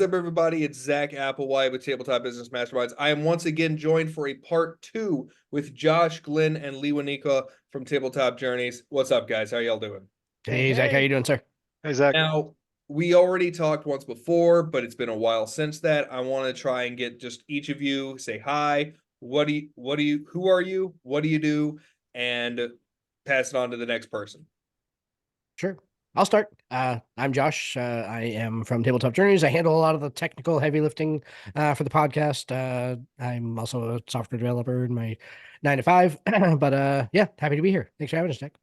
up, everybody? It's Zack Applewhite with Tabletop Business Masterminds. I am once again joined for a part 2 with Josh, Glen, and Lewanika from Tabletop Journeys. What's up, guys? How y'all doing? Hey, Zach, how you doing, sir? Hey, Zach. Now, we already talked once before, but it's been a while since that. I want to try and get just each of you say hi. Who are you? What do you do? And pass it on to the next person. Sure. I'll start. I'm Josh. I am from Tabletop Journeys. I handle a lot of the technical heavy lifting for the podcast. I'm also a software developer in my 9 to 5. But yeah, happy to be here. Thanks for having us, Jack.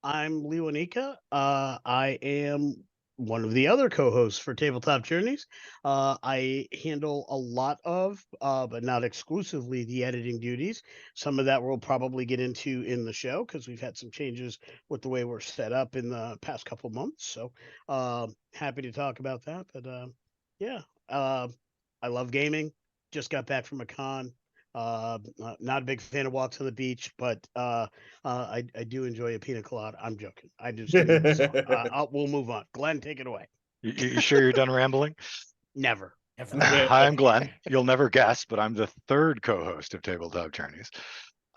I'm Lewanika. I am one of the other co-hosts for Tabletop Journeys. I handle a lot of, but not exclusively, the editing duties. Some of that we'll probably get into in the show because we've had some changes with the way we're set up in the past couple months. So happy to talk about that. But yeah, I love gaming. Just got back from a con. Not a big fan of walks on the beach, but I do enjoy a pina colada. I'm joking. I just we'll move on. Glenn, take it away. You sure you're done rambling? Never. Hi, I'm Glen. You'll never guess, but I'm the third co-host of Tabletop Journeys.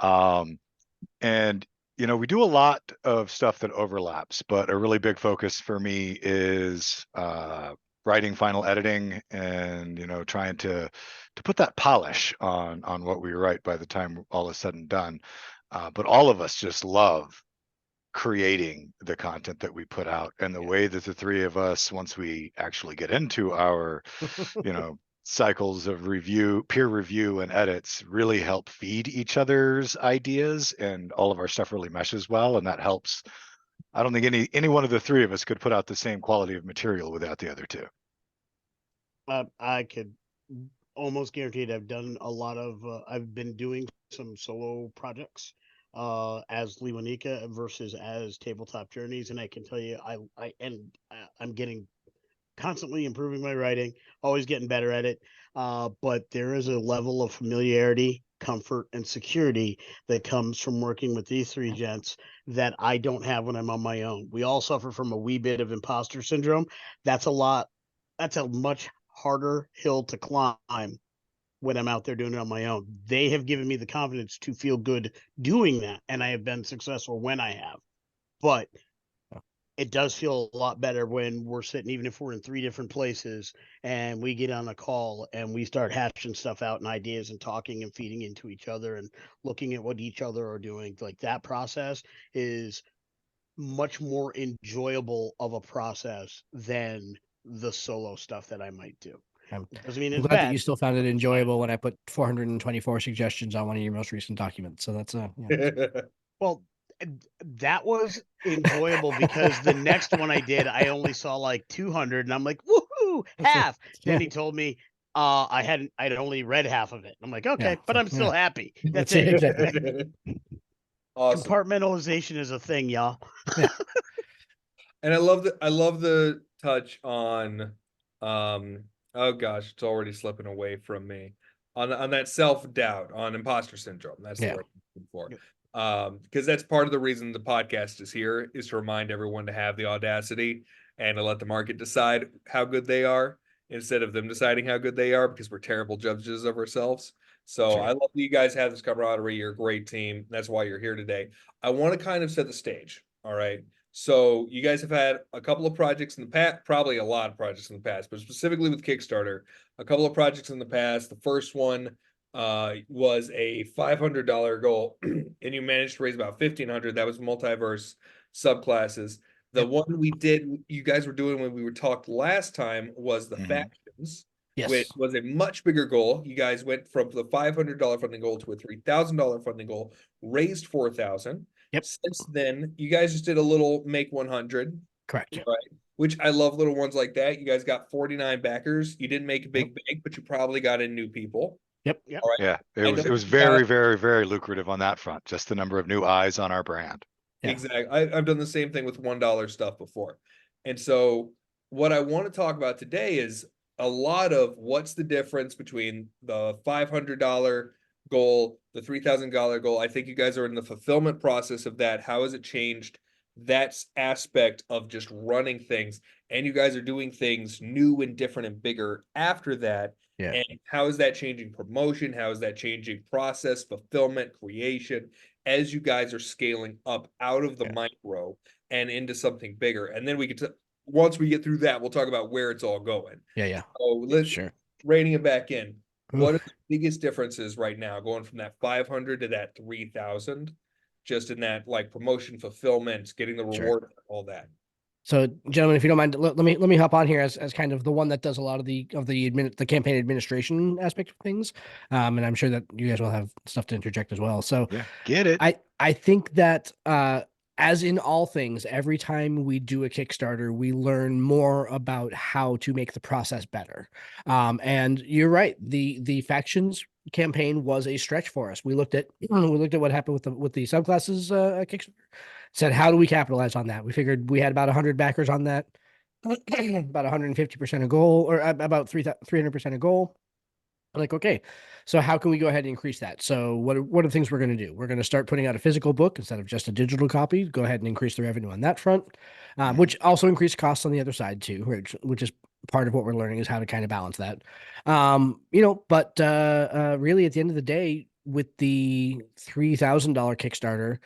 And we do a lot of stuff that overlaps, but a really big focus for me is writing, final editing, and trying to put that polish on what we write by the time all is said and done. But all of us just love creating the content that we put out, and the way that the three of us, once we actually get into our cycles of peer review and edits, really help feed each other's ideas, and all of our stuff really meshes well, and that helps. I don't think any one of the three of us could put out the same quality of material without the other two. I could almost guaranteed I've done a lot of I've been doing some solo projects as Lewanika versus as Tabletop Journeys, and I can tell you I'm getting constantly improving my writing, always getting better at it, but there is a level of familiarity, comfort, and security that comes from working with these three gents that I don't have when I'm on my own. We all suffer from a wee bit of imposter syndrome. That's a much harder hill to climb when I'm out there doing it on my own. They have given me the confidence to feel good doing that, and I have been successful when I have. But it does feel a lot better when we're sitting, even if we're in three different places, and we get on a call and we start hashing stuff out and ideas and talking and feeding into each other and looking at what each other are doing. Like, that process is much more enjoyable of a process than the solo stuff that I might do. Doesn't mean I'm it's glad bad. that you still found it enjoyable when I put 424 suggestions on one of your most recent documents. So that's Well, that was enjoyable because the next one I did, I only saw like 200, and I'm like, woohoo, half. Then he told me I'd only read half of it. I'm like, okay, but I'm still happy. That's it. Exactly. Awesome. Compartmentalization is a thing, y'all. Yeah. And I love the touch on oh gosh, it's already slipping away from me. On that self-doubt, on imposter syndrome. That's the word I'm looking for. Because that's part of the reason the podcast is here, is to remind everyone to have the audacity and to let the market decide how good they are instead of them deciding how good they are, because we're terrible judges of ourselves. So I love that you guys have this camaraderie. You're a great team. That's why you're here today. I want to kind of set the stage. All right. So you guys have had a couple of projects in the past, probably a lot of projects in the past, but specifically with Kickstarter, a couple of projects in the past. The first one was a $500 goal, and you managed to raise about $1,500. That was multiverse subclasses. The one you guys were doing when we were talked last time was the factions, which was a much bigger goal. You guys went from the $500 funding goal to a $3,000 funding goal, raised $4,000. Yep. Since then, you guys just did a little make 100. Correct. Right. Which I love little ones like that. You guys got 49 backers. You didn't make a big bank, but you probably got in new people. Yep. All right. Yeah. It was very, very, very lucrative on that front. Just the number of new eyes on our brand. Yeah. Exactly. I've done the same thing with $1 stuff before. And so what I want to talk about today is a lot of what's the difference between the $500 goal, the $3,000 goal. I think you guys are in the fulfillment process of that. How has it changed that's aspect of just running things, and you guys are doing things new and different and bigger after that. Yeah. And how is that changing promotion? How is that changing process, fulfillment, creation, as you guys are scaling up out of the micro and into something bigger? And then we get to, once we get through that, we'll talk about where it's all going. Yeah. So let's Sure. reining it back in. What are Oof. the biggest differences right now going from that 500 to that 3,000? Just in that like promotion, fulfillment, getting the Sure. reward, all that. So, gentlemen, if you don't mind, let me hop on here as kind of the one that does a lot of the campaign administration aspect of things, and I'm sure that you guys will have stuff to interject as well. So, Yeah, get it. I think that as in all things, every time we do a Kickstarter, we learn more about how to make the process better. And you're right, the factions campaign was a stretch for us. We looked at what happened with the subclasses Kickstarter. Said, how do we capitalize on that? We figured we had about 100 backers on that, about 150% a goal, or about 300% a goal. I'm like, okay, so how can we go ahead and increase that? So what are the things we're going to do? We're going to start putting out a physical book instead of just a digital copy. Go ahead and increase the revenue on that front, which also increased costs on the other side too, which is part of what we're learning is how to kind of balance that. But really at the end of the day, with the $3,000 Kickstarter,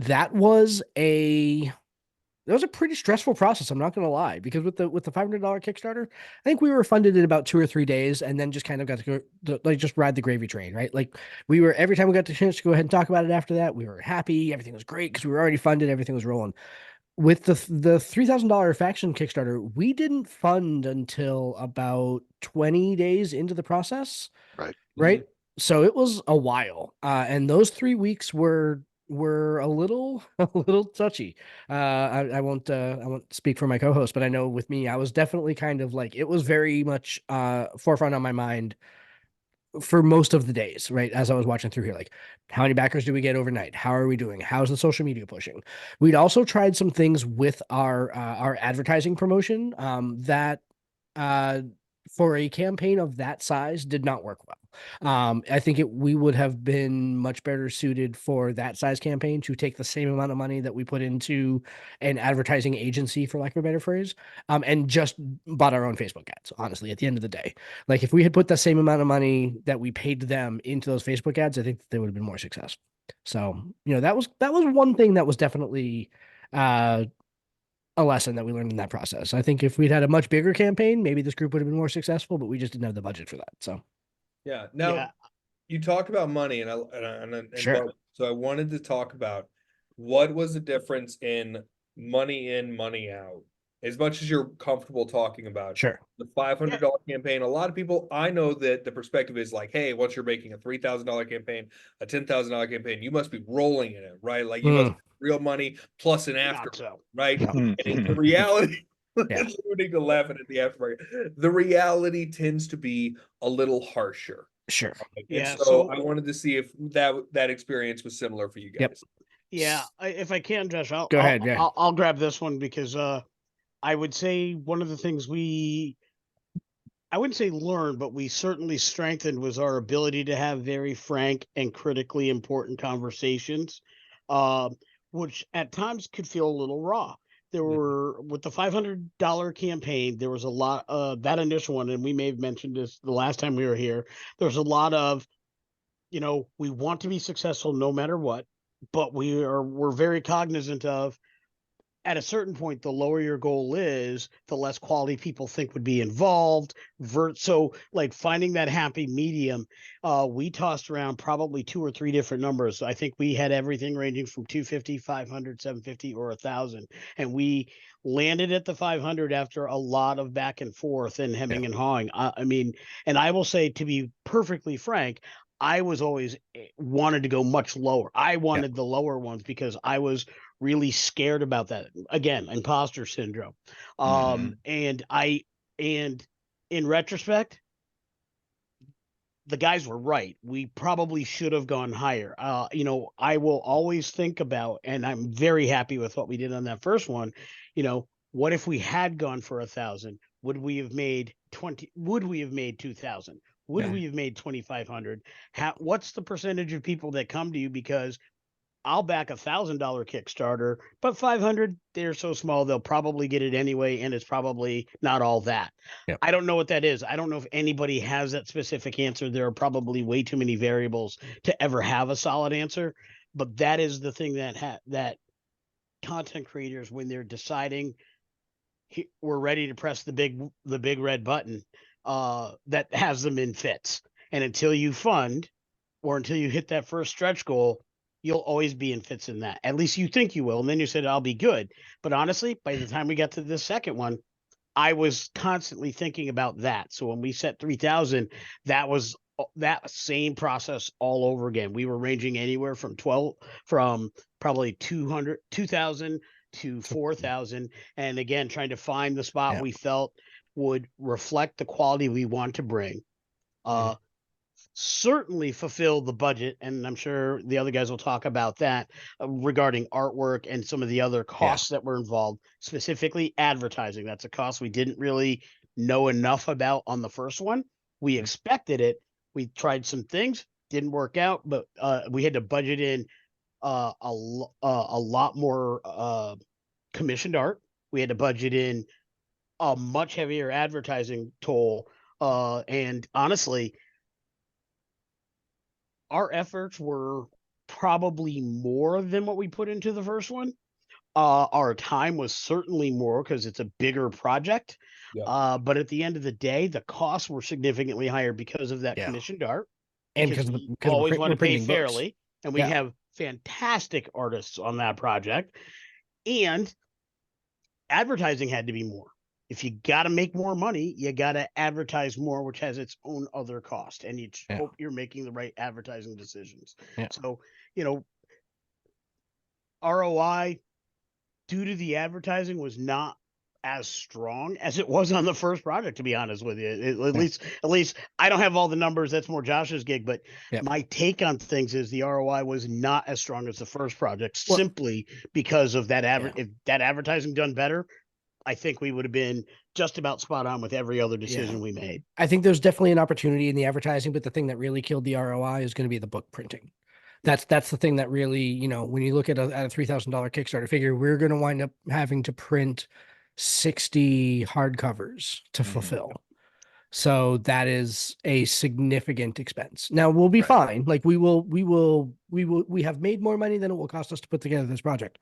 that was a pretty stressful process. I'm not going to lie, because with the $500 Kickstarter, I think we were funded in about 2 or 3 days, and then just kind of got to go just ride the gravy train, right? Like every time we got the chance to go ahead and talk about it after that, we were happy. Everything was great because we were already funded. Everything was rolling. With the $3,000 faction Kickstarter, we didn't fund until about 20 days into the process. Right. Right. So it was a while. And those 3 weeks were a little touchy. I won't speak for my co-host, but I know with me, I was definitely kind of like, it was very much forefront on my mind for most of the days, right? As I was watching through here, like, how many backers do we get overnight? How are we doing? How's the social media pushing? We'd also tried some things with our advertising promotion that for a campaign of that size did not work well. I think we would have been much better suited for that size campaign to take the same amount of money that we put into an advertising agency, for lack of a better phrase, and just bought our own Facebook ads. Honestly, at the end of the day, like if we had put the same amount of money that we paid them into those Facebook ads, I think they would have been more successful. So, that was one thing that was definitely a lesson that we learned in that process. I think if we'd had a much bigger campaign, maybe this group would have been more successful, but we just didn't have the budget for that. So, yeah. Now, you talked about money, and sure. So I wanted to talk about what was the difference in money in, money out. As much as you're comfortable talking about Sure. the $500 campaign, a lot of people, I know that the perspective is like, hey, once you're making a $3,000 campaign, a $10,000 campaign, you must be rolling in it, right? Like you must have real money plus an after, right? And the reality, including the laughing at the aftermarket, the reality tends to be a little harsher. Sure. And so I wanted to see if that experience was similar for you guys. Yeah, if I can, Josh, go ahead. Yeah, I'll grab this one because I would say one of the things I wouldn't say learned, but we certainly strengthened was our ability to have very frank and critically important conversations, which at times could feel a little raw. There were, with the $500 campaign, there was a lot of that initial one, and we may have mentioned this the last time we were here. There was a lot of, we want to be successful no matter what, but we're very cognizant of, at a certain point, the lower your goal is, the less quality people think would be involved. So like finding that happy medium, we tossed around probably 2 or 3 different numbers. I think we had everything ranging from 250, 500, 750, or 1,000. And we landed at the 500 after a lot of back and forth and hemming and hawing. I mean, and I will say, to be perfectly frank, I was always wanted to go much lower. I wanted the lower ones because I was really scared about that. Again, imposter syndrome. And in retrospect, the guys were right. We probably should have gone higher. I will always think about, and I'm very happy with what we did on that first one. What if we had gone for 1,000? Would we have made 20? Would we have made 2,000? Would we have made 2,500? What's the percentage of people that come to you because I'll back $1,000 Kickstarter, but 500, they're so small, they'll probably get it anyway. And it's probably not all that. Yep. I don't know what that is. I don't know if anybody has that specific answer. There are probably way too many variables to ever have a solid answer, but that is the thing that content creators, when they're deciding we're ready to press the big red button, that has them in fits. And until you fund or until you hit that first stretch goal, you'll always be in fits in that. At least you think you will. And then you said, I'll be good. But honestly, by the time we got to the second one, I was constantly thinking about that. So when we set 3,000, that was that same process all over again. We were ranging anywhere from probably 2,000 to 4,000. And again, trying to find the spot we felt would reflect the quality we want to bring. Certainly fulfill the budget, and I'm sure the other guys will talk about that regarding artwork and some of the other costs that were involved, specifically advertising. That's a cost we didn't really know enough about on the first one. We expected it. We tried some things, didn't work out, but we had to budget in a lot more commissioned art. We had to budget in a much heavier advertising toll, and honestly, our efforts were probably more than what we put into the first one. Our time was certainly more because it's a bigger project. But at the end of the day, the costs were significantly higher because of that commissioned art. And because we always want to pay fairly. And we have fantastic artists on that project. And advertising had to be more. If you got to make more money, you got to advertise more, which has its own other cost. And you hope you're making the right advertising decisions. So, ROI due to the advertising was not as strong as it was on the first project, to be honest with you. At least I don't have all the numbers. That's more Josh's gig. But my take on things is the ROI was not as strong as the first project, simply because of that. If that advertising done better, I think we would have been just about spot on with every other decision we made. I think there's definitely an opportunity in the advertising, but the thing that really killed the ROI is going to be the book printing. That's the thing that really, when you look at a $3,000 Kickstarter figure, we're going to wind up having to print 60 hardcovers to fulfill. So that is a significant expense. Now we'll be fine. Like we have made more money than it will cost us to put together this project.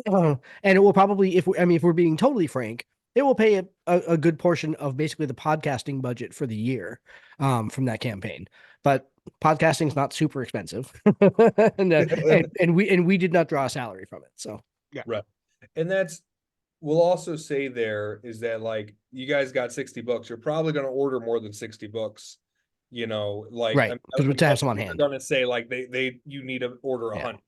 And it will probably, if we're being totally frank, it will pay a good portion of basically the podcasting budget for the year from that campaign. But podcasting is not super expensive, and we did not draw a salary from it. So right, and we'll also say there is that, like, you guys got 60 books. You're probably going to order more than 60 books. Right, because to have some on hand. They're going to say like you need to order 100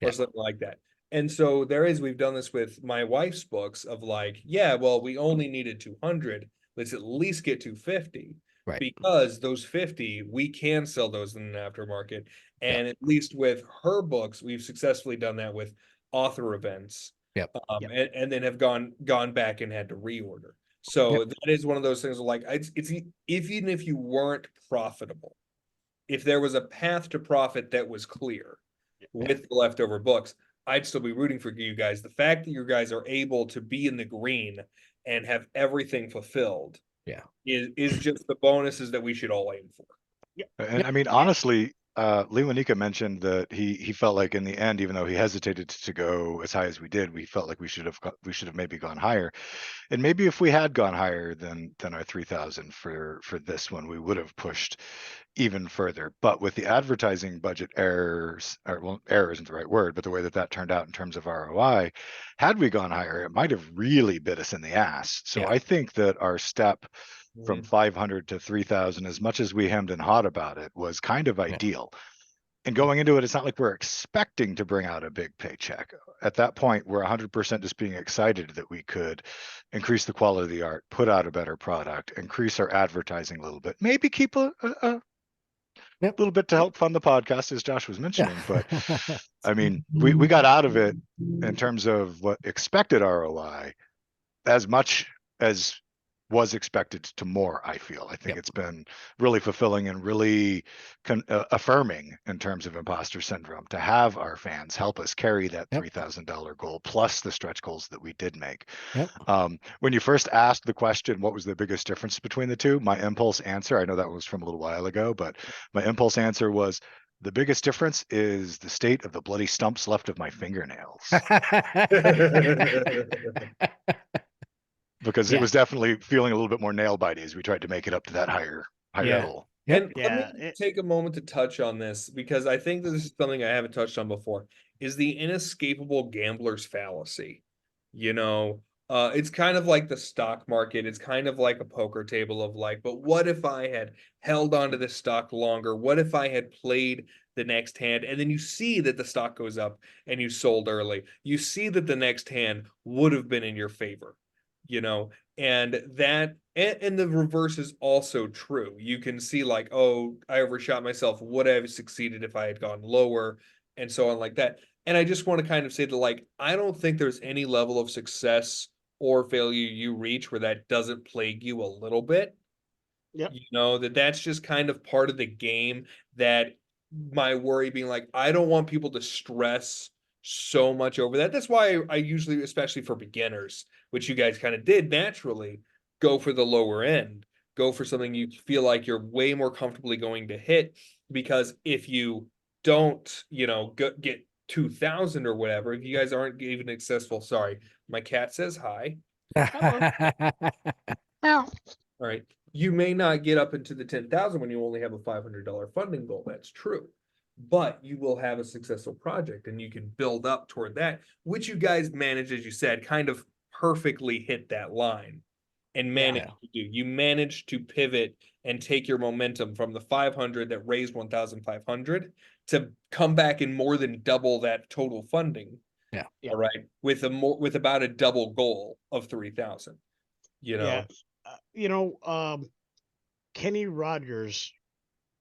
or something like that. And so we've done this with my wife's books of like, we only needed 200. Let's at least get 250. Right. Because those 50, we can sell those in an aftermarket. And at least with her books, we've successfully done that with author events. And then have gone back and had to reorder. So that is one of those things like even if you weren't profitable, if there was a path to profit that was clear with the leftover books, I'd still be rooting for you guys. The fact that you guys are able to be in the green and have everything fulfilled is just the bonuses that we should all aim for. And I mean, honestly, Lewanika mentioned that he felt like in the end, even though he hesitated to go as high as we did, we felt like we should have maybe gone higher. And maybe if we had gone higher than our 3,000 for this one, we would have pushed even further. But with the advertising budget errors, error isn't the right word, but the way that turned out in terms of ROI, had we gone higher, it might have really bit us in the ass. So I think that our step from 500 to 3,000, as much as we hemmed and hawed about it, was kind of ideal. And going into it, it's not like we're expecting to bring out a big paycheck. At that point, we're 100% just being excited that we could increase the quality of the art, put out a better product, increase our advertising a little bit, maybe keep a little bit to help fund the podcast, as Josh was mentioning. But I mean, we got out of it in terms of what expected ROI as much as was expected to more. I feel. I think Yep. it's been really fulfilling and really affirming in terms of imposter syndrome to have our fans help us carry that Yep. $3,000 goal plus the stretch goals that we did make. Yep. When you first asked the question, what was the biggest difference between the two? My impulse answer, I know that was from a little while ago, but my impulse answer was, the biggest difference is the state of the bloody stumps left of my fingernails. Because it was definitely feeling a little bit more nail bitey as we tried to make it up to that higher goal. Yep. And let me take a moment to touch on this, because I think this is something I haven't touched on before, is the inescapable gambler's fallacy. You know, it's kind of like the stock market. It's kind of like a poker table of like, but what if I had held onto this stock longer? What if I had played the next hand? And then you see that the stock goes up and you sold early. You see that the next hand would have been in your favor, you know, and that, and the reverse is also true. You can see like, oh, I overshot myself. Would I have succeeded if I had gone lower, and so on like that. And I just want to kind of say that, like, I don't think there's any level of success or failure you reach where that doesn't plague you a little bit. Yep. You know, that's just kind of part of the game. That my worry being like, I don't want people to stress so much over that. That's why I usually, especially for beginners, which you guys kind of did naturally, go for the lower end. Go for something you feel like you're way more comfortably going to hit, because if you don't, you know, get 2,000 or whatever, if you guys aren't even successful, sorry, my cat says hi. All right. You may not get up into the 10,000 when you only have a $500 funding goal. That's true. But you will have a successful project and you can build up toward that, which you guys managed, as you said, kind of perfectly hit that line and managed to do. You managed to pivot and take your momentum from the 500 that raised 1,500 to come back and more than double that total funding. Yeah. All right. With about a double goal of 3,000, you know. Yeah. Kenny Rogers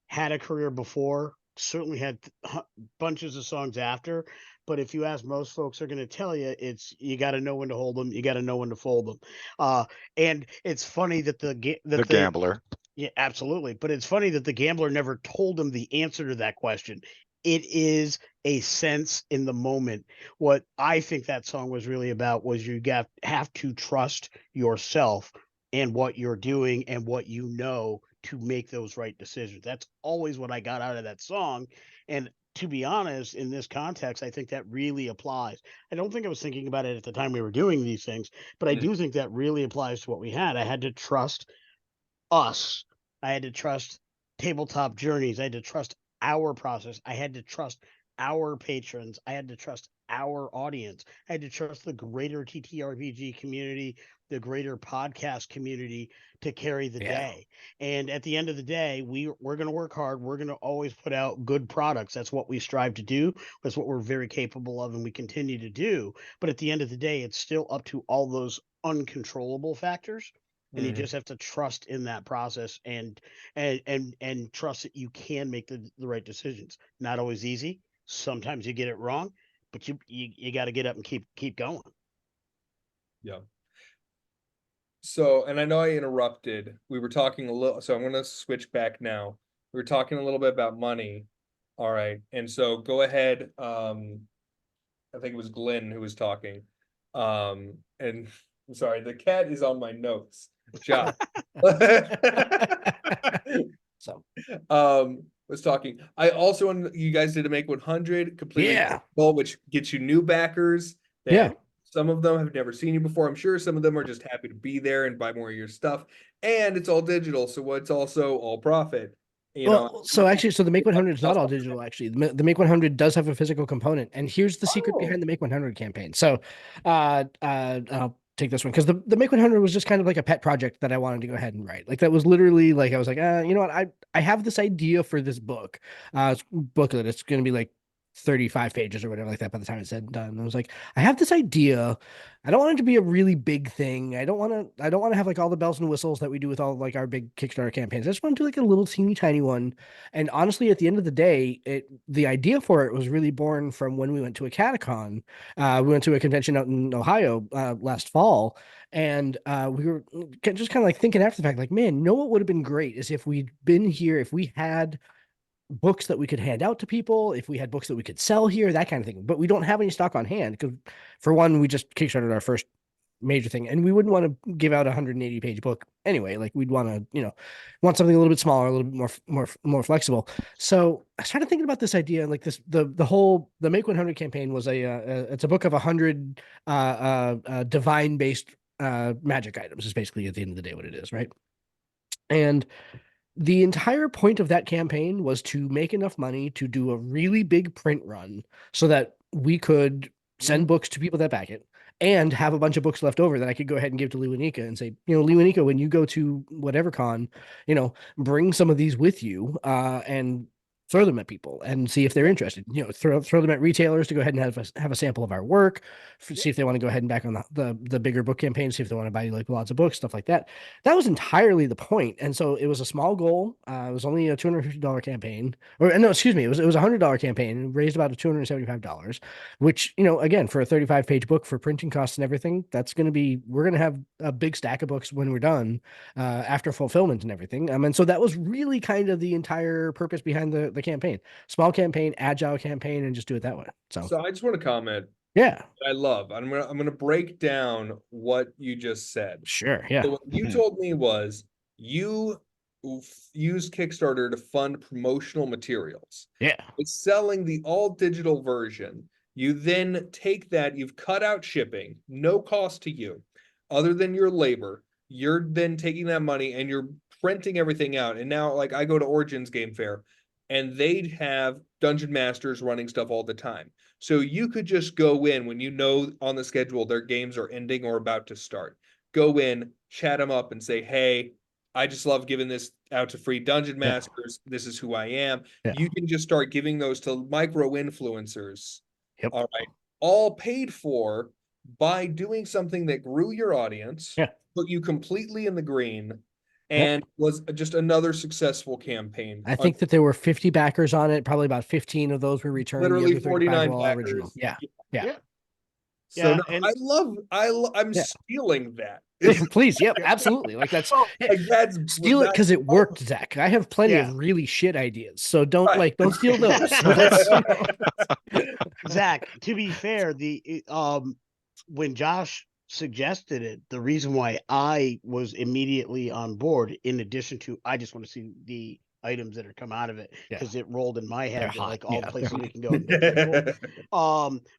had a career before, certainly had bunches of songs after, but if you ask, most folks are going to tell you, it's, you got to know when to hold them, you got to know when to fold them. And it's funny that the gambler. Yeah, absolutely. But it's funny that the gambler never told him the answer to that question. It is a sense in the moment. What I think that song was really about was you have to trust yourself and what you're doing and what you know to make those right decisions. That's always what I got out of that song. And to be honest, in this context, I think that really applies. I don't think I was thinking about it at the time we were doing these things, but I do think that really applies to what we had. I had to trust us. I had to trust Tabletop Journeys. I had to trust our process. I had to trust our patrons. I had to trust our audience. I had to trust the greater TTRPG community, the greater podcast community to carry the day. And at the end of the day, we're going to work hard. We're going to always put out good products. That's what we strive to do. That's what we're very capable of, and we continue to do. But at the end of the day, it's still up to all those uncontrollable factors. And you just have to trust in that process and trust that you can make the right decisions. Not always easy. Sometimes you get it wrong, but you got to get up and keep going. Yeah. So, and I know I interrupted. We were talking a little, so I'm going to switch back now. We were talking a little bit about money. All right. And so go ahead. I think it was Glen who was talking. And I'm sorry, the cat is on my notes. Josh. So was talking. I also, you guys did a Make 100 completely, which gets you new backers that some of them have never seen you before. I'm sure some of them are just happy to be there and buy more of your stuff. And it's all digital, so it's also all profit. So the Make 100 is not all digital. Actually, the Make 100 does have a physical component, and here's the secret behind the Make 100 campaign. So, I'll take this one because the Make 100 was just kind of like a pet project that I wanted to go ahead and write. Like that was literally like I was like, you know what, I have this idea for this book, booklet. It's going to be like 35 pages or whatever like that by the time it's said and done. And I was like, I have this idea. I don't want it to be a really big thing. I don't want to have like all the bells and whistles that we do with all like our big Kickstarter campaigns. I just want to do like a little teeny tiny one. And honestly, at the end of the day, the idea for it was really born from when we went to a catacon. We went to a convention out in Ohio last fall, and we were just kind of like thinking after the fact, like, man, you know what would have been great is if we'd been here, if we had books that we could hand out to people, if we had books that we could sell here, that kind of thing. But we don't have any stock on hand because, for one, we just kickstarted our first major thing, and we wouldn't want to give out a 180-page book anyway. Like, we'd want to, want something a little bit smaller, a little bit more flexible. So I started thinking about this idea, like the Make 100 campaign was it's a book of 100 divine based magic items. Is basically at the end of the day what it is, right? And the entire point of that campaign was to make enough money to do a really big print run so that we could send books to people that back it and have a bunch of books left over that I could go ahead and give to Lewanika and say, Lewanika, when you go to whatever con, bring some of these with you and throw them at people and see if they're interested. Throw them at retailers to go ahead and have a sample of our work, see if they want to go ahead and back on the bigger book campaign, see if they want to buy like lots of books, stuff like that. That was entirely the point. And so it was a small goal. It was only a $250 campaign, or no, excuse me, it was a $100 campaign and raised about $275, which, again, for a 35-page book for printing costs and everything, we're going to have a big stack of books when we're done after fulfillment and everything. And so that was really kind of the entire purpose behind the campaign. Small campaign, agile campaign, and just do it that way. So I just want to comment. Yeah. I love. I'm gonna break down what you just said. Sure. Yeah. So what you told me was you used Kickstarter to fund promotional materials. Yeah. It's selling the all digital version. You then take that, you've cut out shipping, no cost to you, other than your labor. You're then taking that money and you're printing everything out. And now, like, I go to Origins Game Fair, and they'd have dungeon masters running stuff all the time. So you could just go in when on the schedule their games are ending or about to start. Go in, chat them up and say, hey, I just love giving this out to free dungeon masters. This is who I am. You can just start giving those to micro influencers. All right. All paid for by doing something that grew your audience, put you completely in the green, and was just another successful campaign. I think that there were 50 backers on it. Probably about 15 of those were returned. Literally 49 backers. Original. Yeah. So I'm stealing that. Please, absolutely. Like that's steal it because it worked, Zach. I have plenty of really shit ideas, so don't steal those. Zach, to be fair, when Josh suggested it, the reason why I was immediately on board, in addition to I just want to see the items that are come out of it, because it rolled in my head like all the places we can go.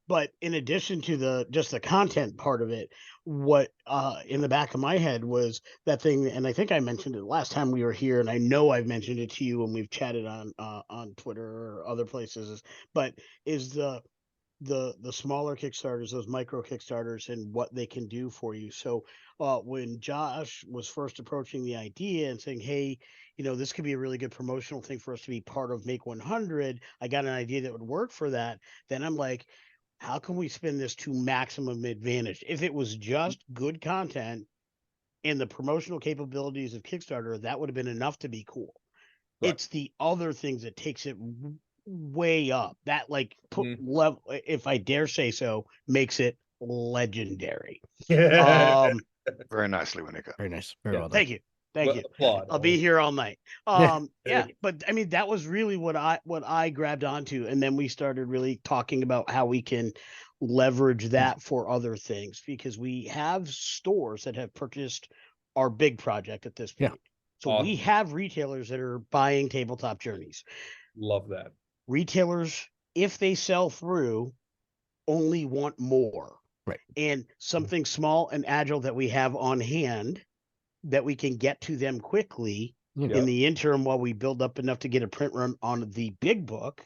But in addition to the content part of it, what in the back of my head was that thing, and I think I mentioned it last time we were here, and I know I've mentioned it to you when we've chatted on Twitter or other places, but is the smaller Kickstarters, those micro Kickstarters, and what they can do for you. So when Josh was first approaching the idea and saying, hey, this could be a really good promotional thing for us to be part of Make 100, I got an idea that would work for that. Then I'm like, how can we spin this to maximum advantage? If it was just good content and the promotional capabilities of Kickstarter, that would have been enough to be cool. Right. It's the other things that takes it way up, that level, if I dare say so, makes it legendary. Very nicely, Lewanika. Very nice. Very well done. Thank you. I'll be here all night. But I mean, that was really what I grabbed onto, and then we started really talking about how we can leverage that for other things, because we have stores that have purchased our big project at this point. So we have retailers that are buying Tabletop Journeys. Love that. Retailers, if they sell through, only want more. Right. And something small and agile that we have on hand that we can get to them quickly in the interim while we build up enough to get a print run on the big book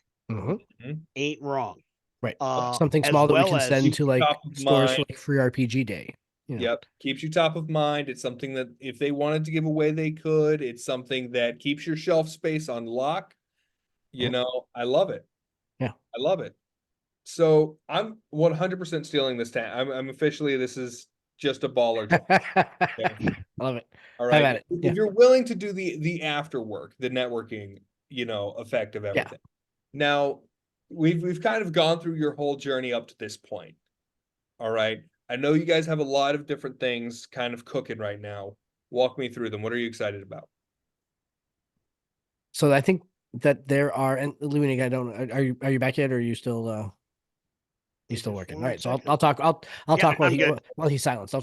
ain't wrong. Right. Something small that we can send to like stores for like free RPG day. Keeps you top of mind. It's something that if they wanted to give away, they could. It's something that keeps your shelf space on lock. I love it. Yeah. I love it. So I'm 100% stealing this tab. I'm officially, this is just a baller talk. Okay. I love it. All Have right. at it. Yeah. If you're willing to do the after work, the networking, effect of everything. Now, we've kind of gone through your whole journey up to this point. All right. I know you guys have a lot of different things kind of cooking right now. Walk me through them. What are you excited about? So I think that there are, and Lewanika, are you back yet, or are you still he's still working. All right, so I'll talk. I'll talk while he's silenced.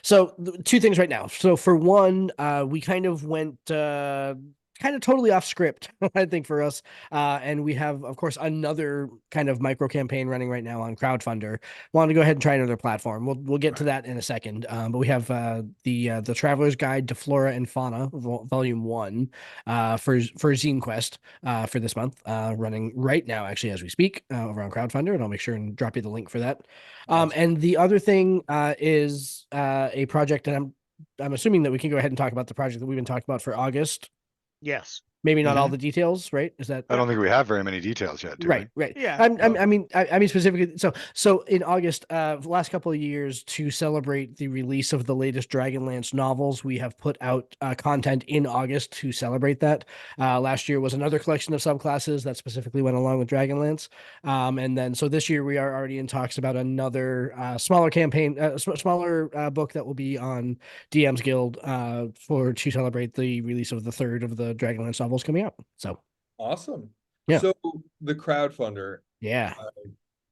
So two things right now. So for one, we kind of went kind of totally off script, I think, for us. And we have, of course, another kind of micro campaign running right now on Crowdfunder. Wanted to go ahead and try another platform. We'll get to that in a second. But we have the Traveler's Guide to Flora and Fauna, Volume 1, for Zine Quest for this month, running right now, actually, as we speak, over on Crowdfunder, and I'll make sure and drop you the link for that. Awesome. And the other thing is a project, and I'm assuming that we can go ahead and talk about the project that we've been talking about for August. Yes. Maybe not all the details, right? Is that? I don't think we have very many details yet, do Right, we? right. Yeah. I mean specifically. So in August, the last couple of years, to celebrate the release of the latest Dragonlance novels, we have put out content in August to celebrate that. Last year was another collection of subclasses that specifically went along with Dragonlance, and then so this year we are already in talks about another smaller campaign, smaller book that will be on DM's Guild to celebrate the release of the third of the Dragonlance novels coming out. So Awesome. Yeah. So the crowdfunder. yeah.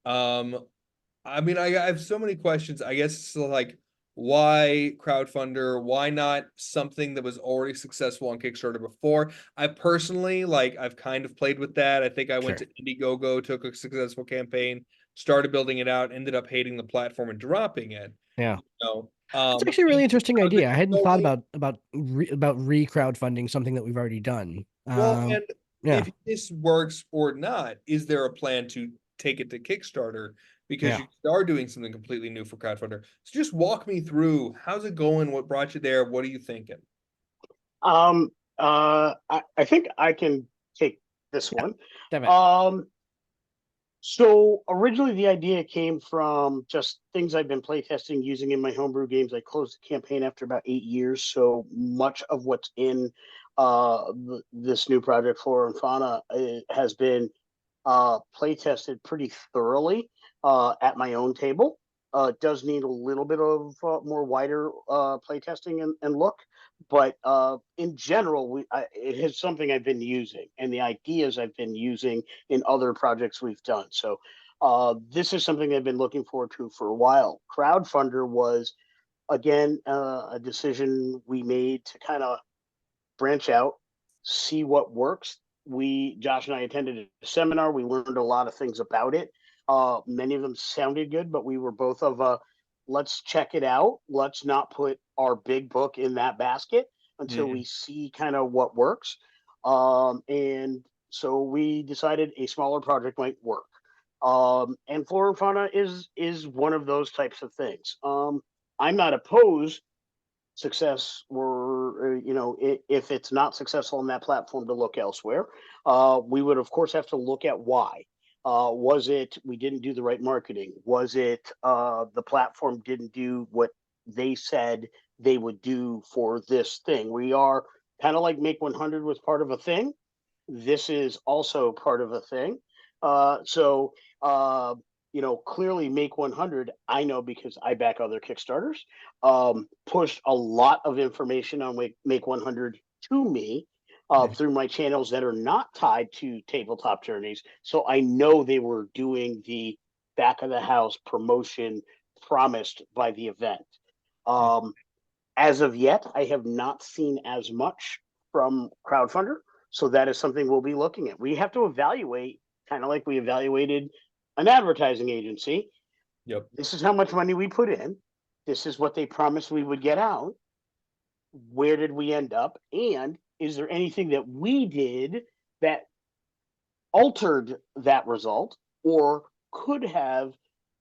I mean, I have so many questions. I guess it's like, why crowdfunder? Why not something that was already successful on Kickstarter before? I personally, I've kind of played with that. I think I went to Indiegogo, took a successful campaign, started building it out, ended up hating the platform and dropping it. Yeah. So, it's actually a really interesting idea. I hadn't thought about re-crowdfunding something that we've already done. Well, and yeah. if this works or not, is there a plan to take it to Kickstarter? Because you are doing something completely new for crowdfunder. So just walk me through, how's it going? What brought you there? What are you thinking? I think I can take this one. So originally the idea came from just things I've been playtesting using in my homebrew games. I closed the campaign after about 8 years, so much of what's in this new project, Flora and Fauna, has been playtested pretty thoroughly at my own table. It does need a little bit of more wider playtesting and look, but in general, it is something I've been using, and the ideas I've been using in other projects we've done. So this is something I've been looking forward to for a while. Crowdfunder was, again, a decision we made to kind of branch out, see what works. Josh and I attended a seminar. We learned a lot of things about it. Many of them sounded good, but we were both of let's check it out. Let's not put our big book in that basket until we see kind of what works. And so we decided a smaller project might work. And Flora and Fauna is one of those types of things. I'm not opposed success, or if it's not successful on that platform, to look elsewhere. We would of course have to look at why. Was it we didn't do the right marketing? Was it the platform didn't do what they said they would do for this thing? We are kind of like Make 100 was part of a thing. This is also part of a thing. So clearly Make 100, I know because I back other Kickstarters, pushed a lot of information on Make 100 to me through my channels that are not tied to Tabletop Journeys. So I know they were doing the back of the house promotion promised by the event. As of yet, I have not seen as much from Crowdfunder. So that is something we'll be looking at. We have to evaluate, kind of like we evaluated an advertising agency. Yep. This is how much money we put in. This is what they promised we would get out. Where did we end up? And is there anything that we did that altered that result or could have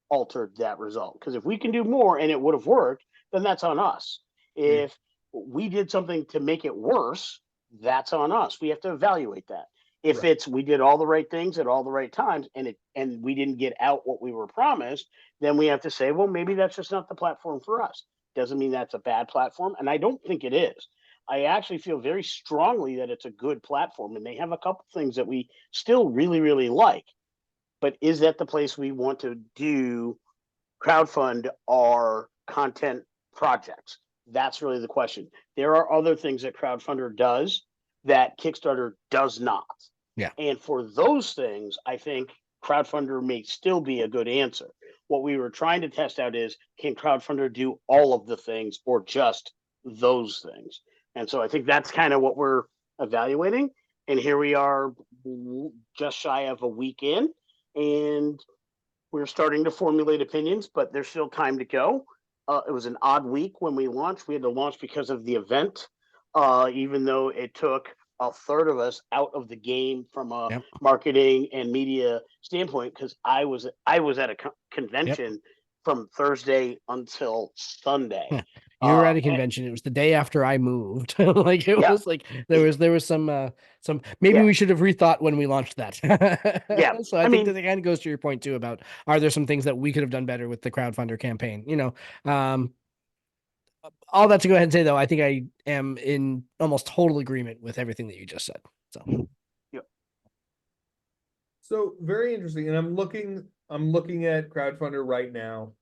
altered that result? Because if we can do more and it would have worked, then that's on us. If we did something to make it worse, that's on us. We have to evaluate that. If Right. it's we did all the right things at all the right times and we didn't get out what we were promised, then we have to say, well, maybe that's just not the platform for us. Doesn't mean that's a bad platform, and I don't think it is. I actually feel very strongly that it's a good platform, and they have a couple things that we still really, really like. But is that the place we want to do crowdfund our content projects? That's really the question. There are other things that crowdfunder does that Kickstarter does not. Yeah. And for those things, I think crowdfunder may still be a good answer. What we were trying to test out is, can crowdfunder do all of the things or just those things? And so I think that's kind of what we're evaluating. And here we are just shy of a week in, and we're starting to formulate opinions, but there's still time to go. It was an odd week when we launched. We had to launch because of the event, even though it took a third of us out of the game from a Yep. marketing and media standpoint, because I was at a convention from Thursday until Sunday. Yeah. You were at a And convention. It was the day after I moved. Like it Yeah. was like there was some maybe Yeah. we should have rethought when we launched that. Yeah. So I I think mean- that kind of goes to your point too about, are there some things that we could have done better with the crowdfunder campaign? You know, all that to go ahead and say though, I think I am in almost total agreement with everything that you just said. So very interesting. And I'm looking at crowdfunder right now.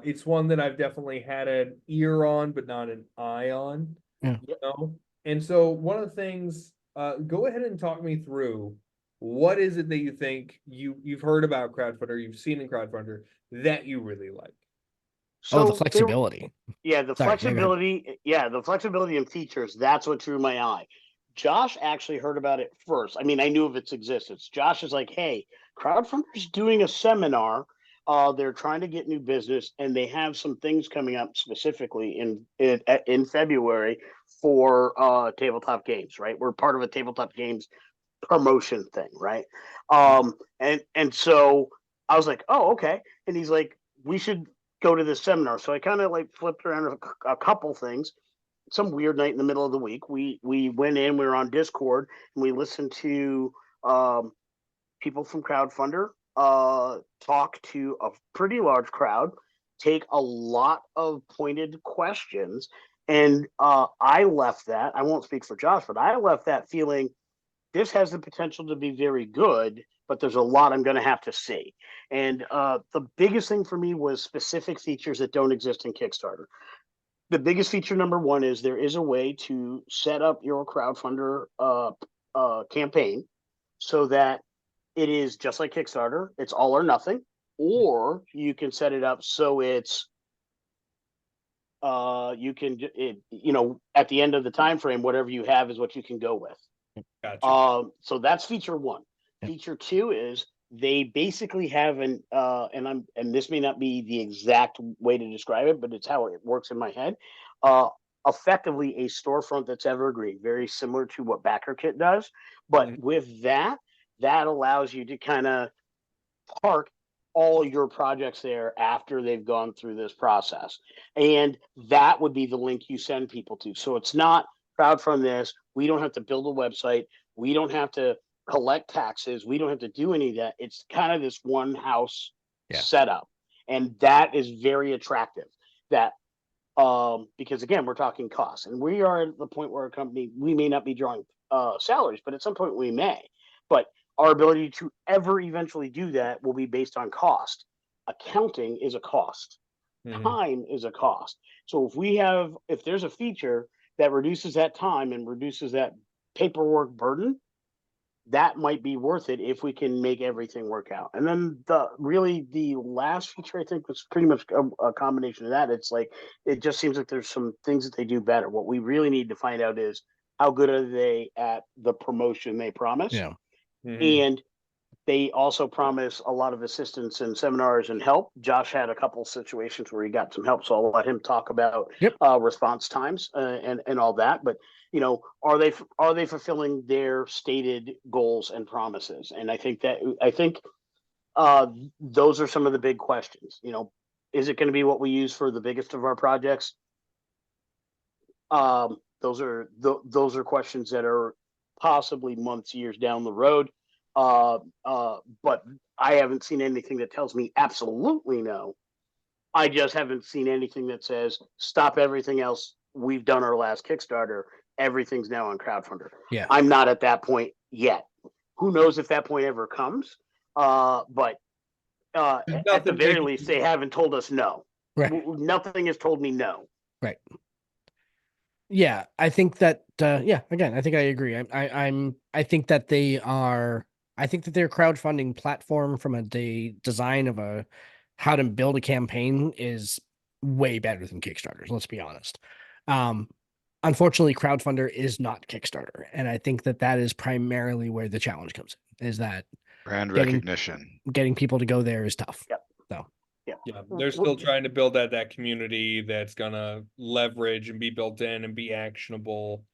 It's one that I've definitely had an ear on, but not an eye on. Yeah. You know? And so one of the things, go ahead and talk me through, what is it that you think you've heard about crowdfunder, you've seen in crowdfunder that you really like? Oh, the So flexibility. the Sorry, yeah, go ahead. the flexibility and features, that's what drew my eye. Josh actually heard about it first. I mean, I knew of its existence. Josh is like, hey, crowdfunder's doing a seminar. They're trying to get new business, and they have some things coming up specifically in February for tabletop games, right? We're part of a tabletop games promotion thing, right? And so I was like, oh, okay. And he's like, we should go to this seminar. So I kind of like flipped around a couple things. Some weird night in the middle of the week, we went in. We were on Discord and we listened to people from crowdfunder talk to a pretty large crowd, take a lot of pointed questions, and I left that. I won't speak for Josh, but I left that feeling this has the potential to be very good, but there's a lot I'm going to have to see. And the biggest thing for me was specific features that don't exist in Kickstarter. The biggest feature number one is there is a way to set up your crowdfunder campaign so that it is just like Kickstarter. It's all or nothing, or you can set it up so it's you can at the end of the time frame, whatever you have is what you can go with. Gotcha. So that's feature one. Yep. Feature two is they basically have and this may not be the exact way to describe it, but it's how it works in my head. Effectively a storefront that's evergreen, very similar to what BackerKit does. But with that allows you to kind of park all your projects there after they've gone through this process. And that would be the link you send people to. So it's not crowdfund this. We don't have to build a website. We don't have to collect taxes. We don't have to do any of that. It's kind of this one house setup. And that is very attractive. That because again, we're talking costs. And we are at the point where a company, we may not be drawing salaries, but at some point we may. But our ability to ever eventually do that will be based on cost. Accounting is a cost. Time is a cost. So if there's a feature that reduces that time and reduces that paperwork burden, that might be worth it if we can make everything work out. And then the last feature I think was pretty much a combination of that. It's like, it just seems like there's some things that they do better. What we really need to find out is how good are they at the promotion they promise. Yeah. And they also promise a lot of assistance and seminars and help. Josh had a couple situations where he got some help, so I'll let him talk about response times and all that. But are they fulfilling their stated goals and promises? And I think those are some of the big questions. Is it going to be what we use for the biggest of our projects? Those are questions that are possibly months, years down the road. But I haven't seen anything that tells me absolutely no. I just haven't seen anything that says stop everything else. We've done our last Kickstarter. Everything's now on crowdfunder. Yeah. I'm not at that point yet. Who knows if that point ever comes? But at the very least, they haven't told us no. Right. Nothing has told me no. Right. Yeah, I think that again, I think I agree. I think that they are I think that their crowdfunding platform from a design of how to build a campaign is way better than Kickstarter's, let's be honest. Unfortunately, crowdfunder is not Kickstarter, and I think that is primarily where the challenge comes in, is that brand recognition. Getting people to go there is tough. Yep. So yeah, they're still trying to build that community that's gonna leverage and be built in and be actionable,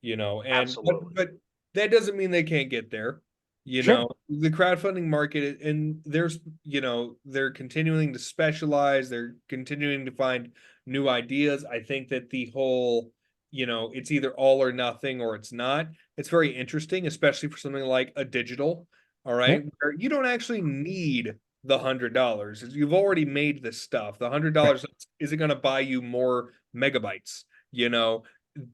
and absolutely. But that doesn't mean they can't get there. Sure. The crowdfunding market, and there's they're continuing to specialize, they're continuing to find new ideas. I think that the whole it's either all or nothing or it's not. It's very interesting, especially for something like a digital, all right, where you don't actually need the $100. You've already made this stuff. The $100 isn't going to buy you more megabytes,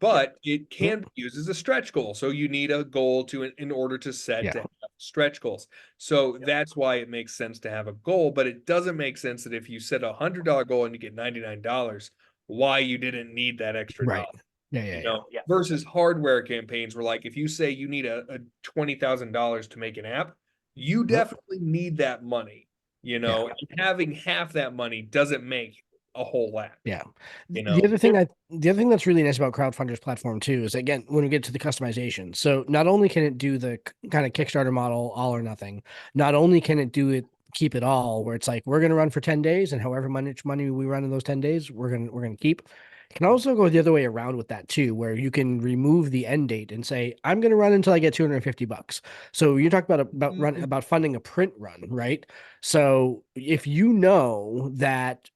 but it can be used as a stretch goal. So you need a goal in order to set to have stretch goals. So that's why it makes sense to have a goal, but it doesn't make sense that if you set a $100 goal and you get $99, why you didn't need that extra dollar. Yeah. Versus hardware campaigns where, like, if you say you need a $20,000 to make an app, you definitely need that money. And having half that money doesn't make a whole app. Yeah. The other thing that's really nice about crowdfunder's platform too is, again, when we get to the customization. So not only can it do the kind of Kickstarter model, all or nothing, not only can it do it, keep it all, where it's like, we're going to run for 10 days and however much money we run in those 10 days, we're going to keep. It can also go the other way around with that too, where you can remove the end date and say, I'm going to run until I get $250. So you talk about funding a print run, right? So if you know that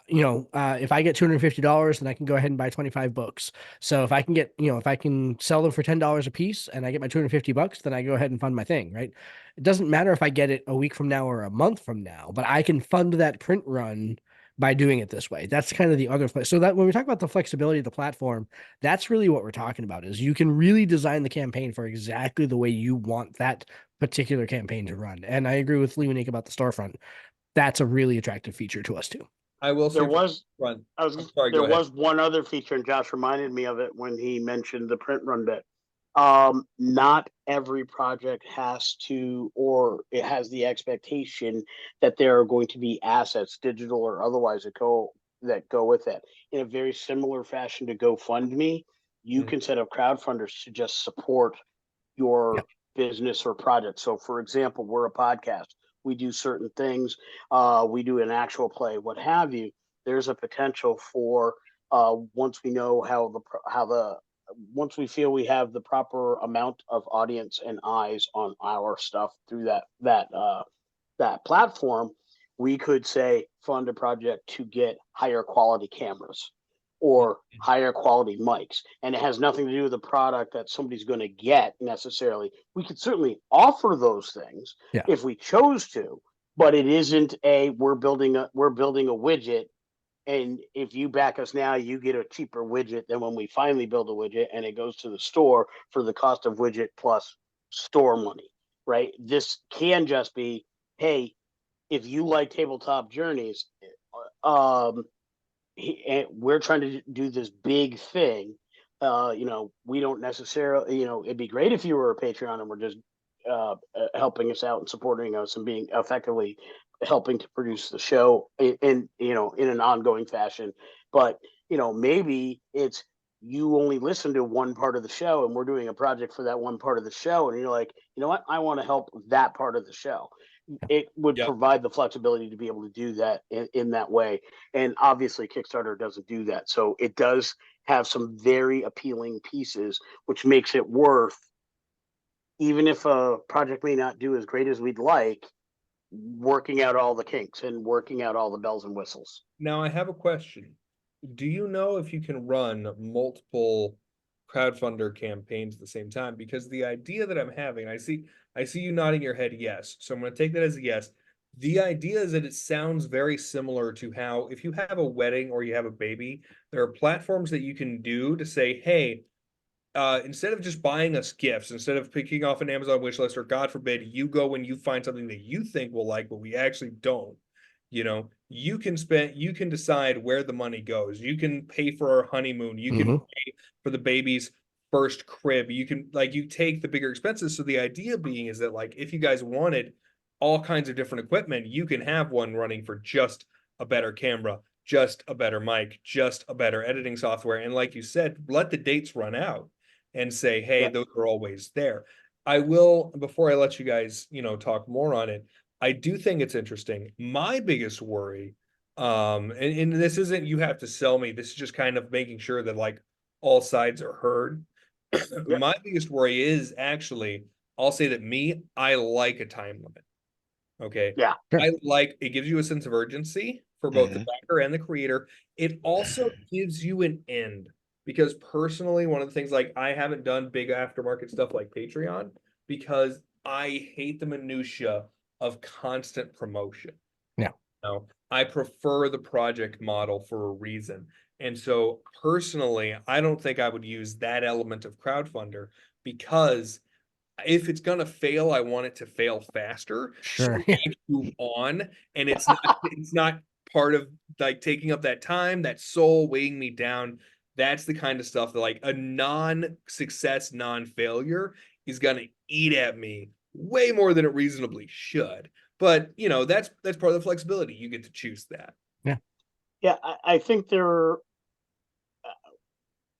if I get $250, then I can go ahead and buy 25 books. So if I can get, if I can sell them for $10 a piece and I get my $250, then I go ahead and fund my thing, right? It doesn't matter if I get it a week from now or a month from now, but I can fund that print run by doing it this way. That's kind of the other place. So that when we talk about the flexibility of the platform, that's really what we're talking about, is you can really design the campaign for exactly the way you want that particular campaign to run. And I agree with Lewanika about the storefront. That's a really attractive feature to us too. I will say there was was one other feature, and Josh reminded me of it when he mentioned the print run bit. Not every project has to, or it has the expectation that there are going to be assets, digital or otherwise, that go with it. In a very similar fashion to GoFundMe, you can set up crowdfunders to just support your business or project. So, for example, we're a podcast. We do certain things. We do an actual play, what have you. There's a potential for once we know once we feel we have the proper amount of audience and eyes on our stuff through that platform, we could say fund a project to get higher quality cameras or higher quality mics, and it has nothing to do with the product that somebody's going to get necessarily. We could certainly offer those things if we chose to, but it isn't we're building a widget, and if you back us now, you get a cheaper widget than when we finally build a widget and it goes to the store for the cost of widget plus store money, right? This can just be, hey, if you like Tabletop Journeys, we're trying to do this big thing. We don't necessarily, it'd be great if you were a Patreon and we're just helping us out and supporting us and being effectively helping to produce the show in an ongoing fashion. But maybe it's you only listen to one part of the show and we're doing a project for that one part of the show, and you're like, you know what, I want to help that part of the show. It would provide the flexibility to be able to do that in that way. And obviously Kickstarter doesn't do that. So it does have some very appealing pieces, which makes it worth, even if a project may not do as great as we'd like, working out all the kinks and working out all the bells and whistles. Now I have a question. Do you know if you can run multiple crowdfunder campaigns at the same time, because the idea that I'm having, I see you nodding your head yes, so I'm going to take that as a yes. The idea is that it sounds very similar to how, if you have a wedding or you have a baby, there are platforms that you can do to say, hey, instead of just buying us gifts, instead of picking off an Amazon wish list, or God forbid, you go and you find something that you think we'll like, but we actually don't, you can decide where the money goes. You can pay for our honeymoon. You can pay for the baby's first crib. You can, you take the bigger expenses. So the idea being is that, if you guys wanted all kinds of different equipment, you can have one running for just a better camera, just a better mic, just a better editing software. And like you said, let the dates run out and say, hey, those are always there. I will, before I let you guys, talk more on it, I do think it's interesting. My biggest worry, and this isn't, you have to sell me, this is just kind of making sure that all sides are heard. My biggest worry is actually, I'll say that I like a time limit. Okay. Yeah. It gives you a sense of urgency for both the backer and the creator. It also gives you an end, because personally, one of the things, I haven't done big aftermarket stuff like Patreon because I hate the minutia of constant promotion. Yeah. I prefer the project model for a reason. And so personally, I don't think I would use that element of crowdfunder, because if it's gonna fail, I want it to fail faster. Sure. So we move on, and it's not part of taking up that time, that soul weighing me down. That's the kind of stuff that a non-success, non-failure is gonna eat at me way more than it reasonably should. But that's part of the flexibility. You get to choose that. Yeah, I think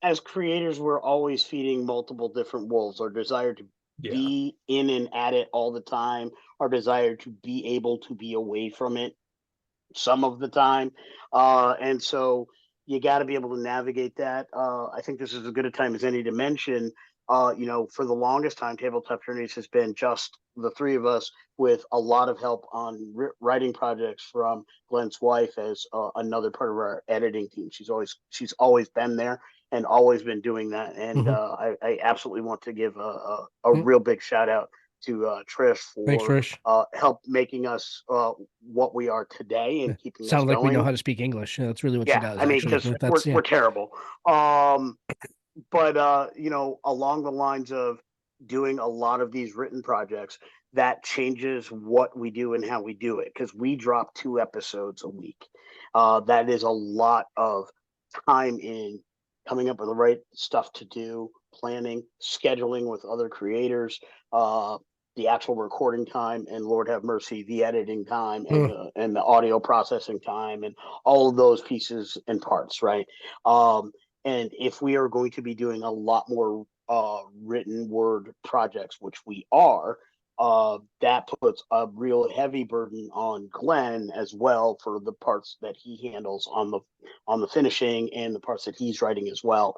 as creators, we're always feeding multiple different wolves. Our desire to be in and at it all the time, our desire to be able to be away from it some of the time. And so you got to be able to navigate that. I think this is as good a time as any to mention, for the longest time, Tabletop Journeys has been just the three of us, with a lot of help on writing projects from Glen's wife as another part of our editing team. She's always been there and always been doing that. And I absolutely want to give a real big shout out to Trish for Thanks, Trish. help making us what we are today and keeping us Sounds like going. we know how to speak English. That's really what she does. I mean, because we're terrible. But along the lines of doing a lot of these written projects, that changes what we do and how we do it, because we drop 2 episodes a week. That is a lot of time in coming up with the right stuff to do, planning, scheduling with other creators, the actual recording time, and Lord have mercy, the editing time and the audio processing time, and all of those pieces and parts, right? And if we are going to be doing a lot more written word projects, which we are, that puts a real heavy burden on Glen as well, for the parts that he handles on the finishing and the parts that he's writing as well.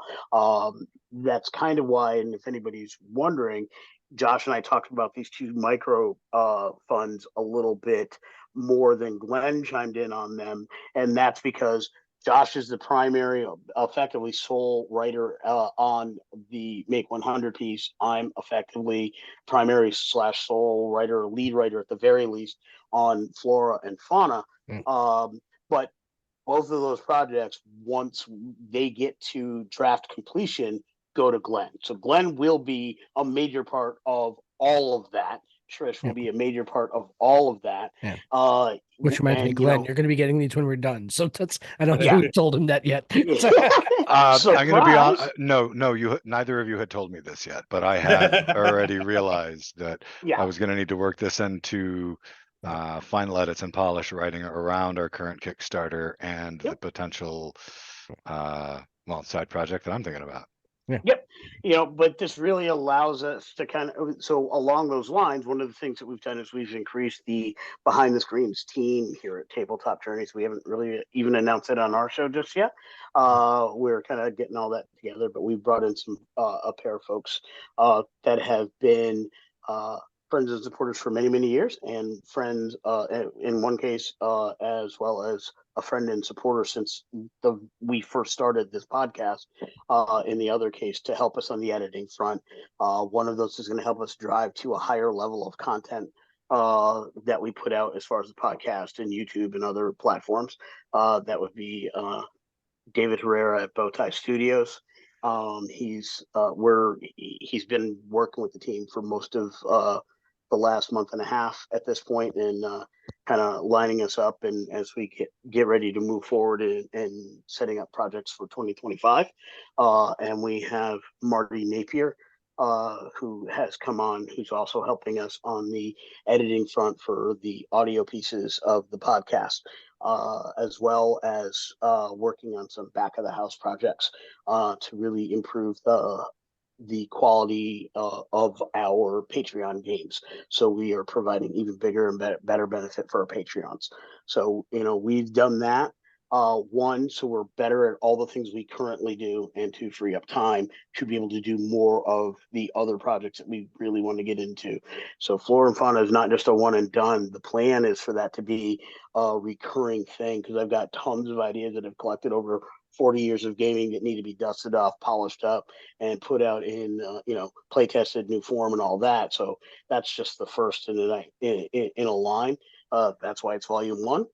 That's kind of why, and if anybody's wondering, Josh and I talked about these 2 micro funds a little bit more than Glen chimed in on them, and that's because Josh is the primary, effectively sole writer on the Make 100 piece. I'm effectively primary / sole writer, lead writer at the very least, on Flora and Fauna. But both of those projects, once they get to draft completion, go to Glen. So Glen will be a major part of all of that. Trish will be a major part of all of that. Which reminds me, Glen, you're going to be getting these when we're done. So I don't know who told him that yet. I'm going to be on. No, neither of you had told me this yet, but I had already realized that I was going to need to work this into final edits and polish writing around our current Kickstarter and the potential, side project that I'm thinking about. But this really allows us to kind of, so along those lines, one of the things that we've done is we've increased the behind the screens team here at Tabletop Journeys. We haven't really even announced it on our show just yet. We're kind of getting all that together, but we brought in some a pair of folks that have been friends and supporters for many, many years, and friends in one case, as well as a friend and supporter since we first started this podcast. In the other case, to help us on the editing front. One of those is going to help us drive to a higher level of content that we put out as far as the podcast and YouTube and other platforms. That would be David Herrera at Bowtie Studios. He's been working with the team for most of the last month and a half at this point, and kind of lining us up, and as we get ready to move forward and setting up projects for 2025. And we have Marty Napier, who has come on, who's also helping us on the editing front for the audio pieces of the podcast, as well as working on some back of the house projects to really improve the quality of our Patreon games. So we are providing even bigger and better benefit for our Patreons. So, we've done that. One, so we're better at all the things we currently do, and to free up time to be able to do more of the other projects that we really want to get into. So Flora and Fauna is not just a one and done. The plan is for that to be a recurring thing, because I've got tons of ideas that I've collected over 40 years of gaming that need to be dusted off, polished up, and put out in play tested new form and all that. So that's just the first in a line. That's why it's volume 1.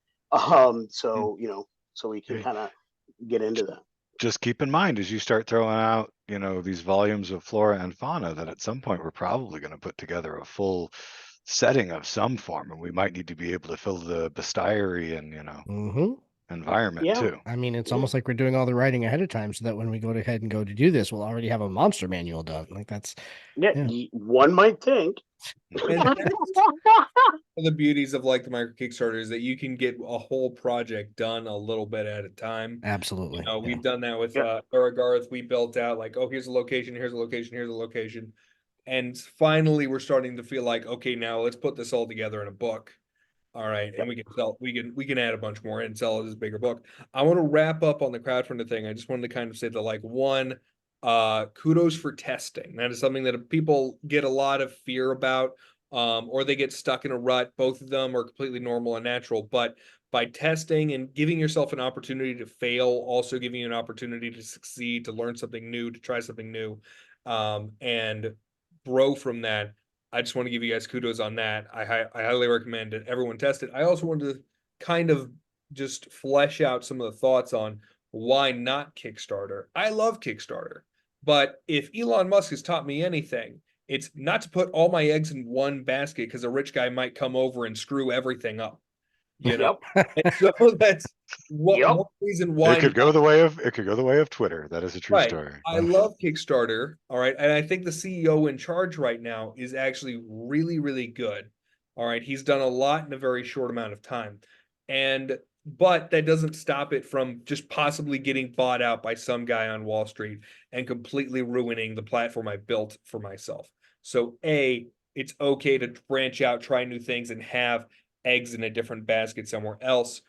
So we can kind of get into that. Just keep in mind as you start throwing out, these volumes of flora and fauna, that at some point we're probably going to put together a full setting of some form, and we might need to be able to fill the bestiary and environment too. I mean, it's almost like we're doing all the writing ahead of time, so that when we go ahead and go to do this, we'll already have a monster manual done. Like that's one might think. And the beauties of like the Micro-Kickstarter is that you can get a whole project done a little bit at a time. Absolutely. We've done that with Aragarth. We built out like, oh, here's a location, here's a location, here's a location. And finally we're starting to feel like, okay, now let's put this all together in a book. All right, and we can add a bunch more and sell it as a bigger book. I want to wrap up on the crowdfunding thing. I just wanted to kind of say that, like, one, kudos for testing. That is something that people get a lot of fear about, or they get stuck in a rut. Both of them are completely normal and natural, but by testing and giving yourself an opportunity to fail, also giving you an opportunity to succeed, to learn something new, to try something new, and grow from that. I just want to give you guys kudos on that. I highly recommend it. Everyone test it. I also wanted to kind of just flesh out some of the thoughts on why not Kickstarter. I love Kickstarter, but if Elon Musk has taught me anything, it's not to put all my eggs in one basket, because a rich guy might come over and screw everything up. And so that's one reason why it could go the way of Twitter. That is a true story. I love Kickstarter. All right. And I think the CEO in charge right now is actually really, really good. All right. He's done a lot in a very short amount of time. But that doesn't stop it from just possibly getting bought out by some guy on Wall Street and completely ruining the platform I built for myself. So A, it's okay to branch out, try new things, and have eggs in a different basket somewhere else.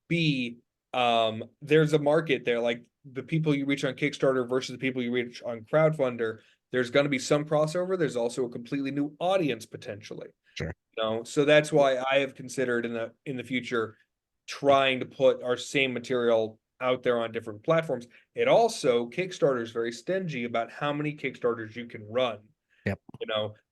B, there's a market there. Like the people you reach on Kickstarter versus the people you reach on Crowdfunder, there's going to be some crossover. There's also a completely new audience potentially. Sure. So that's why I have considered in the future trying to put our same material out there on different platforms. It also, Kickstarter is very stingy about how many Kickstarters you can run. Yep.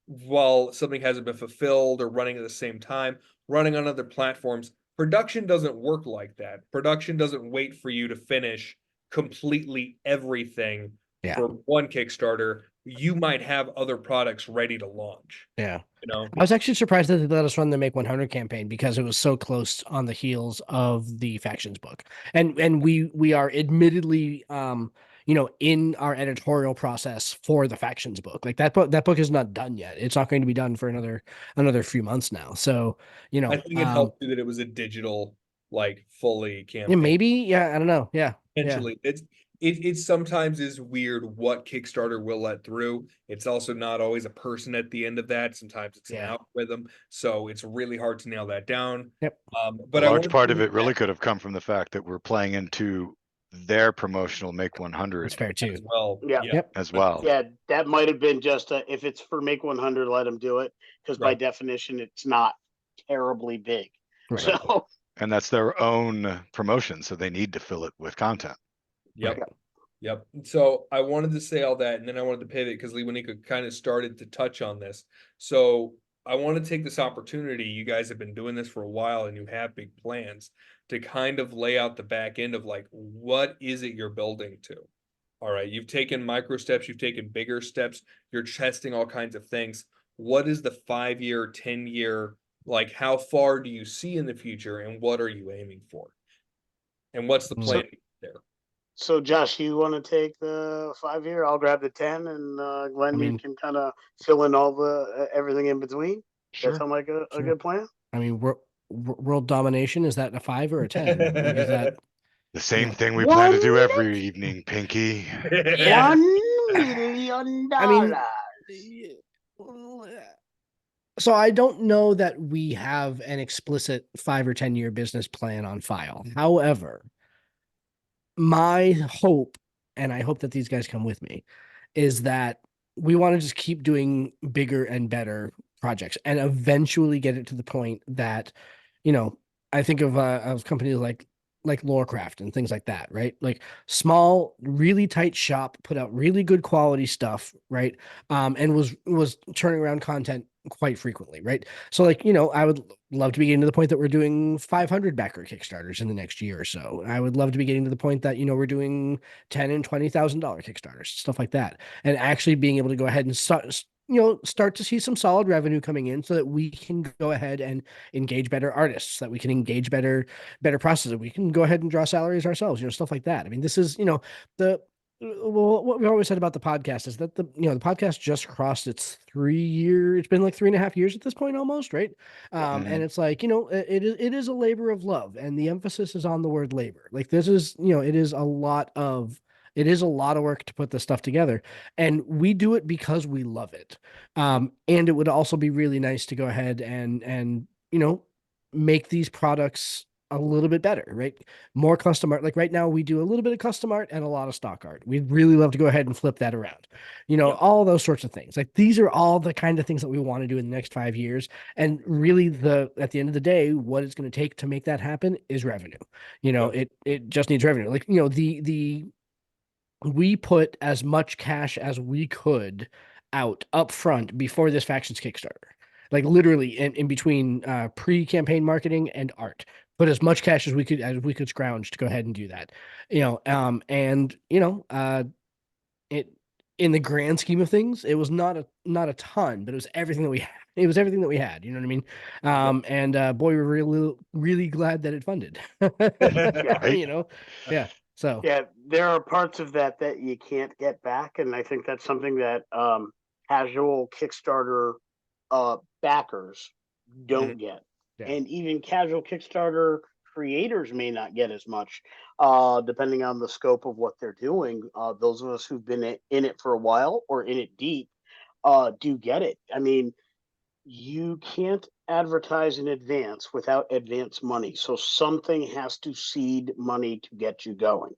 While something hasn't been fulfilled or running at the same time, running on other platforms, production doesn't work like that. Production doesn't wait for you to finish completely everything for one Kickstarter. You might have other products ready to launch. Yeah. I was actually surprised that they let us run the Make 100 campaign, because it was so close on the heels of the Factions book. And we are admittedly in our editorial process for the Factions book. Like that book is not done yet. It's not going to be done for another few months now. So, I think it helped too that it was a digital, like fully campaign. Yeah, maybe. I don't know. Yeah. Potentially. It sometimes is weird what Kickstarter will let through. It's also not always a person at the end of that. Sometimes it's an algorithm. So it's really hard to nail that down. Yep. But a large part of it really could have come from the fact that we're playing into their promotional Make 100 That's fair too. as well. Yeah. Yep. as well. Yeah, that might have been just if it's for Make 100, let them do it, because by Right. definition, it's not terribly big. Right. So And that's their own promotion, so they need to fill it with content. Yep. Right. Yep. So I wanted to say all that, and then I wanted to pivot because Lewanika kind of started to touch on this. So I want to take this opportunity. You guys have been doing this for a while, and you have big plans to kind of lay out the back end of like, what is it you're building to? All right, you've taken micro steps, you've taken bigger steps, you're testing all kinds of things. What is the 5-year, 10-year, like how far do you see in the future, and what are you aiming for? And what's the plan there? So, Josh, you want to take the 5-year? I'll grab the 10, and Glen, you can kind of fill in all the everything in between. Sure. That sound like a good plan? I mean, world domination, is that a 5 or a 10? Is that The same Yeah. thing we plan to do every evening, Pinky. $1 million. I mean, so I don't know that we have an explicit 5 or 10-year business plan on file. However, my hope, and I hope that these guys come with me, is that we want to just keep doing bigger and better projects and eventually get it to the point that, I think of companies like Lorecraft and things like that, right? Like small, really tight shop, put out really good quality stuff, right? And was turning around content quite frequently, right? So like, I would love to be getting to the point that we're doing 500 backer Kickstarters in the next year or so. I would love to be getting to the point that, we're doing $10,000 and $20,000 Kickstarters, stuff like that. And actually being able to go ahead and start to see some solid revenue coming in so that we can go ahead and engage better artists, that we can engage better processes. We can go ahead and draw salaries ourselves, stuff like that. I mean, this is, what we always said about the podcast is that the podcast just crossed its 3-year. It's been like 3.5 years at this point almost, right? And it's like, it is a labor of love, and the emphasis is on the word labor. Like this is, it is a lot of work to put this stuff together, and we do it because we love it. And it would also be really nice to go ahead and make these products a little bit better, right? More custom art. Like right now we do a little bit of custom art and a lot of stock art. We'd really love to go ahead and flip that around. All those sorts of things. Like these are all the kind of things that we want to do in the next 5 years. And really at the end of the day, what it's going to take to make that happen is revenue. It just needs revenue. Like, we put as much cash as we could out up front before this factions Kickstarter. Like literally in between pre-campaign marketing and art, put as much cash as we could scrounge to go ahead and do that. It, in the grand scheme of things, it was not a ton, but it was everything that we had. It was everything that we had. You know what I mean? And boy, we're really, really glad that it funded. Yeah. So yeah, there are parts of that you can't get back, and I think that's something that casual Kickstarter backers don't get. Yeah. And even casual Kickstarter creators may not get as much, depending on the scope of what they're doing. Those of us who've been in it for a while or in it deep do get it. I mean, you can't advertise in advance without advance money. So something has to seed money to get you going.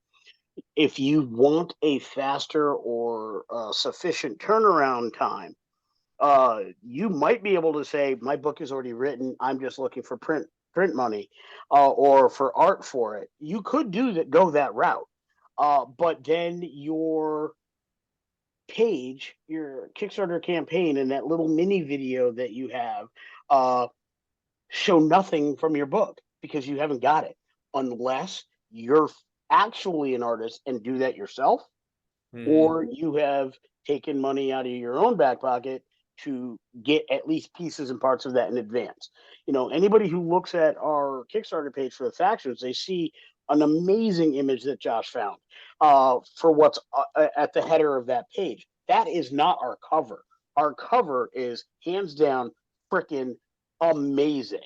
If you want a faster or sufficient turnaround time, you might be able to say, my book is already written. I'm just looking for print money or for art for it. You could go that route. But then your page, your Kickstarter campaign, and that little mini video that you have show nothing from your book because you haven't got it, unless you're actually an artist and do that yourself, or you have taken money out of your own back pocket to get at least pieces and parts of that in advance. Anybody who looks at our Kickstarter page for the factions, they see an amazing image that Josh found for what's at the header of that page. That is not our cover. Our cover is hands down freaking amazing.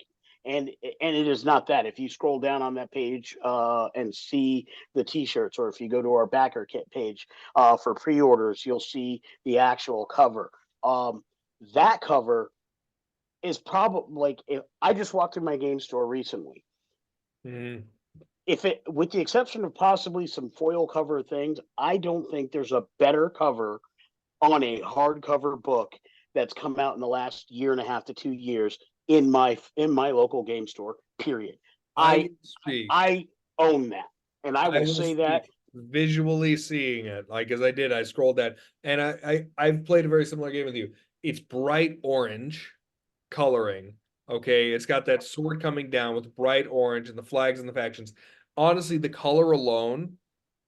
And it is not that. If you scroll down on that page and see the T-shirts, or if you go to our backer kit page for pre-orders, you'll see the actual cover. That cover is probably like, if I just walked through my game store recently. with the exception of possibly some foil cover things, I don't think there's a better cover on a hardcover book that's come out in the last year and a half to 2 years in my local game store. Period. I speak. I own that, and I will say that visually seeing it, like as I scrolled that, and I've played a very similar game with you. It's bright orange coloring. Okay, it's got that sword coming down with bright orange and the flags and the factions. Honestly, the color alone,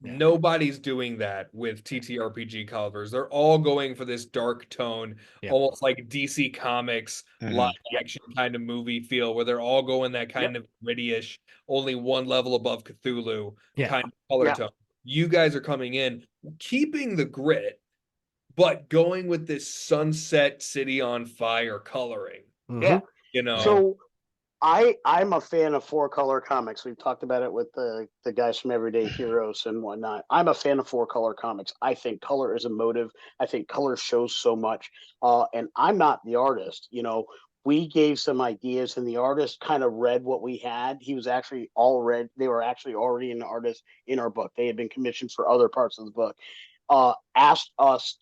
nobody's doing that with TTRPG covers. They're all going for this dark tone, almost like DC Comics live action kind of movie feel, where they're all going that kind of gritty-ish, only one level above Cthulhu kind of color tone. You guys are coming in, keeping the grit, but going with this sunset city on fire coloring. Yeah. You know. So I'm a fan of 4-color comics. We've talked about it with the guys from Everyday Heroes and whatnot. I'm a fan of 4-color comics. I think color is emotive. I think color shows so much. And I'm not the artist. You know, we gave some ideas, and the artist kind of read what we had. He was actually they were actually already an artist in our book. They had been commissioned for other parts of the book. Asked us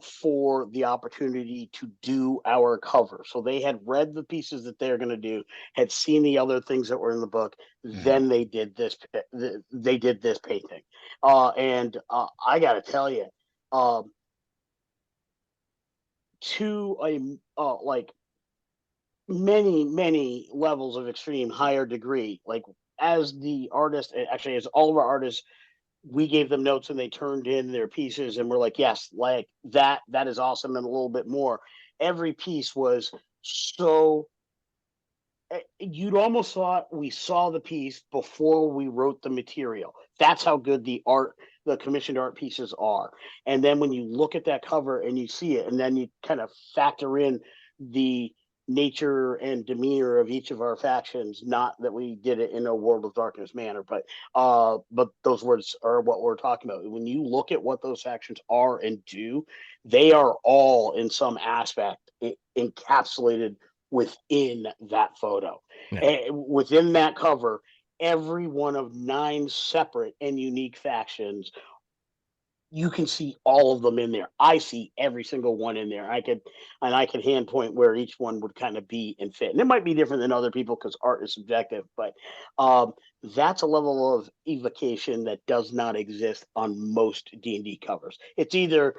for the opportunity to do our cover. So they had read the pieces that they're going to do, had seen the other things that were in the book. Then they did this. They did this painting, and I got to tell you, to a like many levels of extreme higher degree. Like as the artist, actually as all of our artists, we gave them notes and they turned in their pieces, and we're like, yes, like that is awesome, and a little bit more. Every piece was so, you'd almost thought we saw the piece before we wrote the material. That's how good the commissioned art pieces are. And then when you look at that cover and you see it, and then you kind of factor in the nature and demeanor of each of our factions, not that we did it in a World of Darkness manner, but those words are what we're talking about. When you look at what those factions are and do, they are all in some aspect encapsulated within that photo. Within that cover, every one of 9 separate and unique factions, you can see all of them in there. I see every single one in there. I could hand point where each one would kind of be and fit. And it might be different than other people because art is subjective, but that's a level of evocation that does not exist on most D&D covers. It's either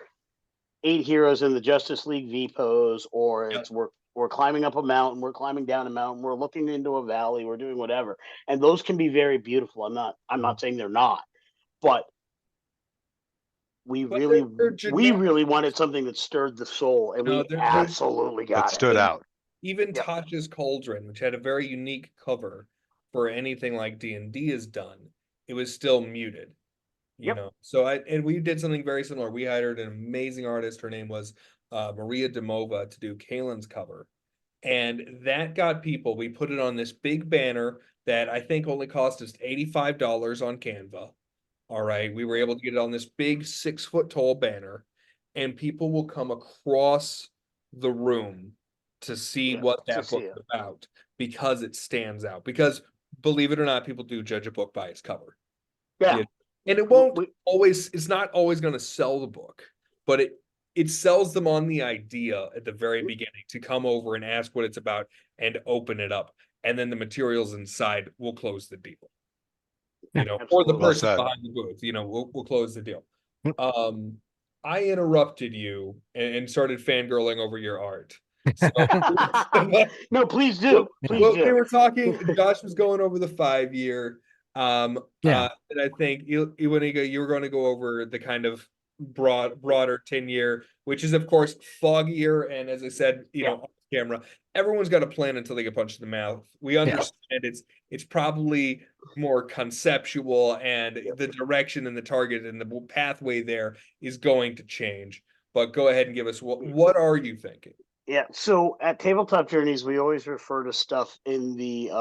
8 heroes in the Justice League V pose, or it's we're climbing up a mountain, we're climbing down a mountain, we're looking into a valley, we're doing whatever. And those can be very beautiful. I'm not saying they're not, but we really wanted something that stirred the soul, and we absolutely got it. That stood out. Even Tasha's Cauldron, which had a very unique cover for anything like D&D is done, it was still muted. You know, so we did something very similar. We hired an amazing artist. Her name was Maria Demova to do Kalen's cover, and that got people. We put it on this big banner that I think only cost us $85 on Canva. All right, we were able to get it on this big 6-foot tall banner, and people will come across the room to see what that book is about because it stands out. Because believe it or not, people do judge a book by its cover. Yeah. And it won't always, it's not always going to sell the book, but it sells them on the idea at the very beginning to come over and ask what it's about and open it up. And then the materials inside will close the deal. You know, or the person behind the booth, you know, we'll close the deal. I interrupted you and started fangirling over your art. So, no, please do. Please do. We were talking, Josh was going over the 5-year. And I think Lewanika, you were going to go over the kind of broader 10-year, which is of course foggier. And as I said, you know, off camera, everyone's got a plan until they get punched in the mouth. We understand it's probably more conceptual, and the direction and the target and the pathway there is going to change. But go ahead and give us what are you thinking? Yeah, so at Tabletop Journeys, we always refer to stuff in the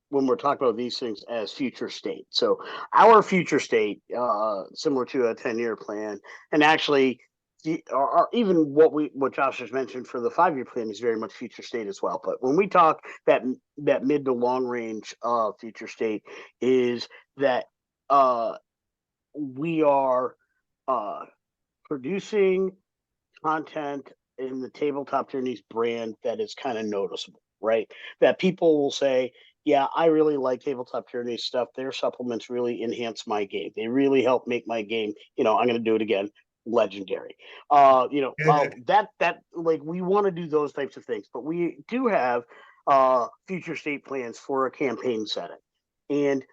when we're talking about these things as future state. So our future state, similar to a 10-year plan, and actually or even what Josh has mentioned for the 5-year plan is very much future state as well. But when we talk that mid to long range future state, is that we are producing content in the Tabletop Journeys brand that is kind of noticeable, right? That people will say, yeah, I really like Tabletop Journeys stuff. Their supplements really enhance my game. They really help make my game, I'm going to do it again, legendary. That like, we want to do those types of things, but we do have future state plans for a campaign setting. And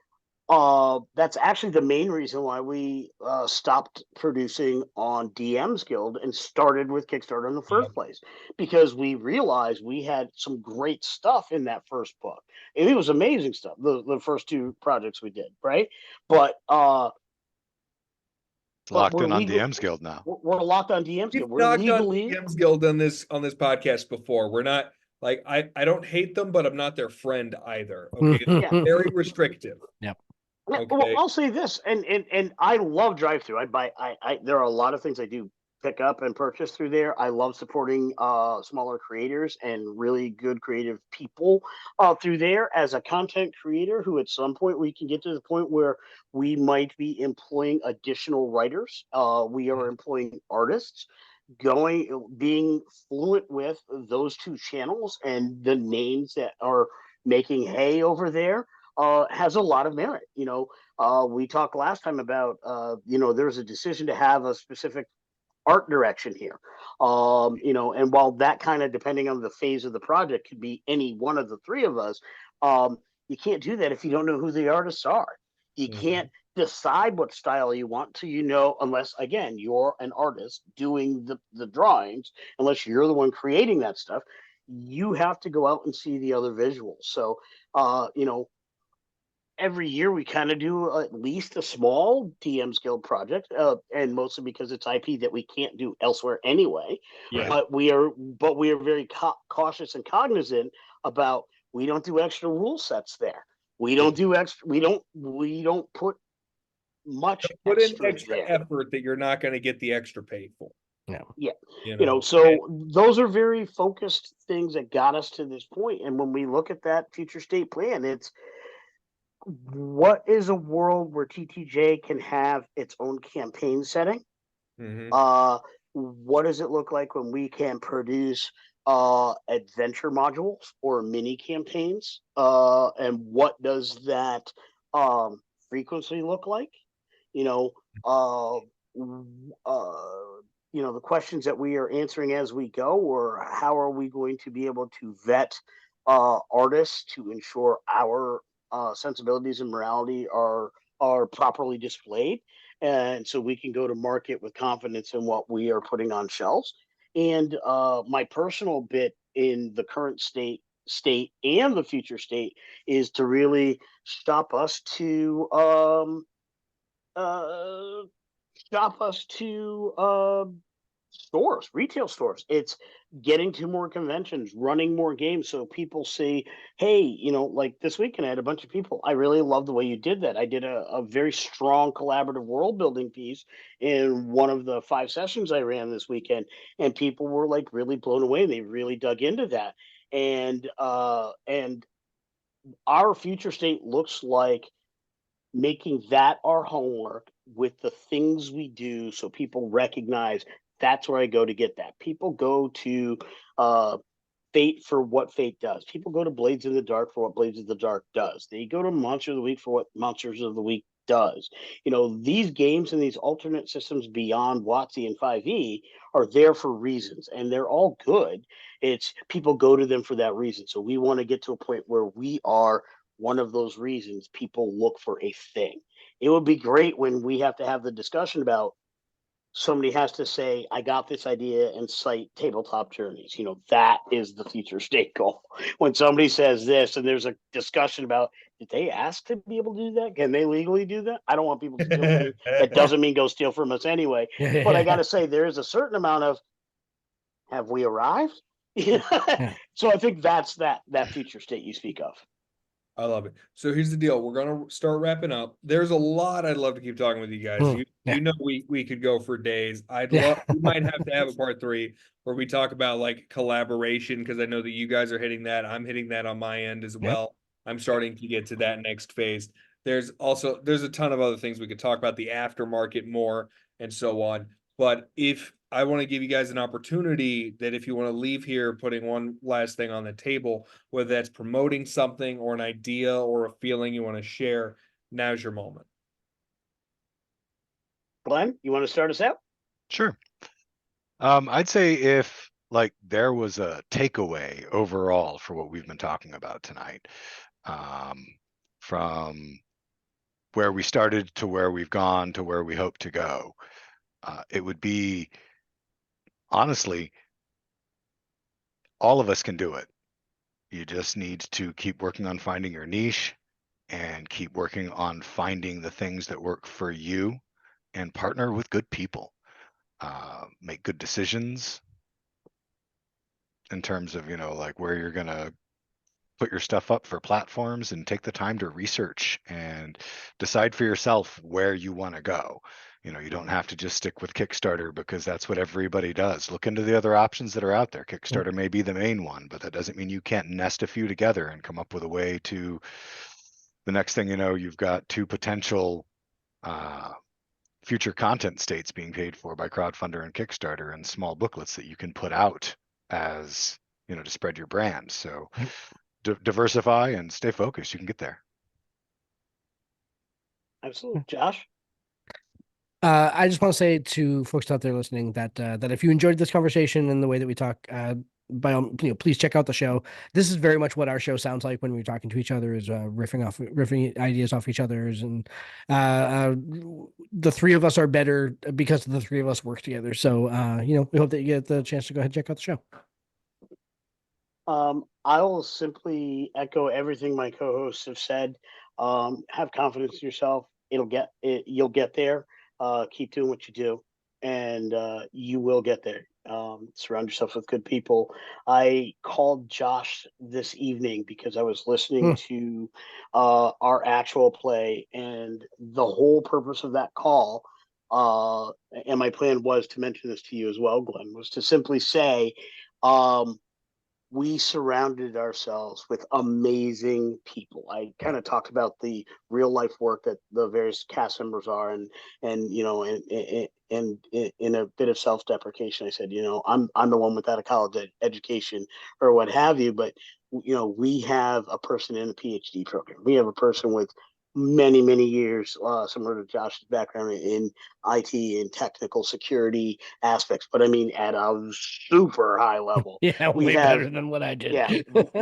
that's actually the main reason why we stopped producing on DM's Guild and started with Kickstarter in the first place, because we realized we had some great stuff in that first book. And it was amazing stuff, the first 2 projects we did, right? But locked in on DM's Guild now. We're locked on DM's Guild. We're legally on DM's Guild on this podcast before. We're not like, I don't hate them, but I'm not their friend either. Okay, very restrictive. Yep. Okay. Well, I'll say this, and I love drive-through. I there are a lot of things I do pick up and purchase through there. I love supporting smaller creators and really good creative people through there. As a content creator, who at some point we can get to the point where we might be employing additional writers. We are employing artists. Being fluent with those 2 channels and the names that are making hay over there has a lot of merit. We talked last time about there's a decision to have a specific art direction here. And while that kind of, depending on the phase of the project, could be any one of the 3 of us, you can't do that if you don't know who the artists are. You can't decide what style you want to, unless, again, you're an artist doing the drawings, unless you're the one creating that stuff. You have to go out and see the other visuals. So, every year we kind of do at least a small DM's Guild project, and mostly because it's IP that we can't do elsewhere anyway. Yeah. But we are very cautious and cognizant about, we don't do extra rule sets there. We don't do extra. We don't put much. Put in extra effort that you're not going to get the extra pay for. Yeah. So those are very focused things that got us to this point. And when we look at that future state plan, it's, what is a world where TTJ can have its own campaign setting? What does it look like when we can produce adventure modules or mini campaigns? And what does that frequency look like? The questions that we are answering as we go, or how are we going to be able to vet artists to ensure our sensibilities and morality are properly displayed, and so we can go to market with confidence in what we are putting on shelves. And my personal bit in the current state and the future state is to really stop us to stores, retail stores. It's getting to more conventions, running more games, so people say, hey, like this weekend I had a bunch of people, I really love the way you did that. I did a very strong collaborative world building piece in one of the 5 sessions I ran this weekend, and people were like really blown away, and they really dug into that. And our future state looks like making that our homework with the things we do, so people recognize that's where I go to get that. People go to Fate for what Fate does. People go to Blades in the Dark for what Blades of the Dark does. They go to Monster of the Week for what Monsters of the Week does. These games and these alternate systems beyond WotC and 5e are there for reasons, and they're all good. It's people go to them for that reason. So we want to get to a point where we are one of those reasons people look for a thing. It would be great when we have to have the discussion about, somebody has to say, I got this idea, and cite Tabletop Journeys. That is the future state goal. When somebody says this and there's a discussion about, did they ask to be able to do that? Can they legally do that? I don't want people to steal from me. That doesn't mean go steal from us anyway. But I got to say, there is a certain amount of, have we arrived? So I think that's that future state you speak of. I love it. So here's the deal. We're gonna start wrapping up. There's a lot I'd love to keep talking with you guys. Mm, yeah. You know we could go for days. I'd Yeah. love we might have to have a part 3 where we talk about like collaboration, because I know that you guys are hitting that. I'm hitting that on my end as Yeah. well. I'm starting to get to that next phase. There's a ton of other things we could talk about, the aftermarket more and so on. But if I want to give you guys an opportunity that if you want to leave here putting one last thing on the table, whether that's promoting something or an idea or a feeling you want to share, now's your moment. Glenn, you want to start us out? Sure. I'd say if like there was a takeaway overall for what we've been talking about tonight, from where we started to where we've gone to where we hope to go, it would be, honestly, all of us can do it. You just need to keep working on finding your niche and keep working on finding the things that work for you and partner with good people. Make good decisions in terms of, like where you're going to put your stuff up for platforms, and take the time to research and decide for yourself where you want to go. You don't have to just stick with Kickstarter because that's what everybody does. Look into the other options that are out there. Kickstarter may be the main one, but that doesn't mean you can't nest a few together and come up with a way to, the next thing you know, you've got 2 potential future content states being paid for by crowdfunder and Kickstarter, and small booklets that you can put out as, to spread your brand. So diversify and stay focused. You can get there. Absolutely. Josh? I just want to say to folks out there listening that that if you enjoyed this conversation and the way that we talk, please check out the show. This is very much what our show sounds like when we're talking to each other, is riffing ideas off each other's, and the 3 of us are better because the 3 of us work together. So we hope that you get the chance to go ahead and check out the show. I will simply echo everything my co-hosts have said. Have confidence in yourself. You'll get there. Keep doing what you do, and you will get there. Surround yourself with good people. I called Josh this evening because I was listening to our actual play, and the whole purpose of that call, and my plan was to mention this to you as well, Glenn, was to simply say, we surrounded ourselves with amazing people. I kind of talked about the real life work that the various cast members are, and in a bit of self-deprecation, I said, I'm the one without a college education or what have you, but we have a person in a PhD program. We have a person with many years, similar to Josh's background in IT and technical security aspects, but I mean at a super high level. Yeah, we way have, better than what I did. Yeah,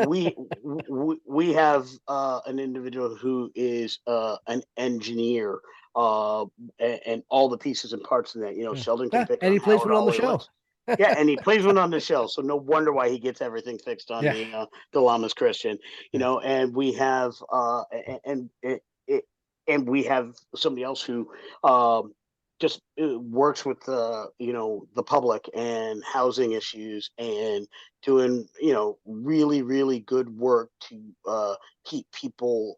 we have an individual who is an engineer, and all the pieces and parts of that. Sheldon can pick and on he plays Howard one on all the he show. wants. Yeah, and he plays one on the show, so no wonder why he gets everything fixed on the Llamas Christian. And we have and we have somebody else who just works with the public and housing issues, and doing really good work to keep people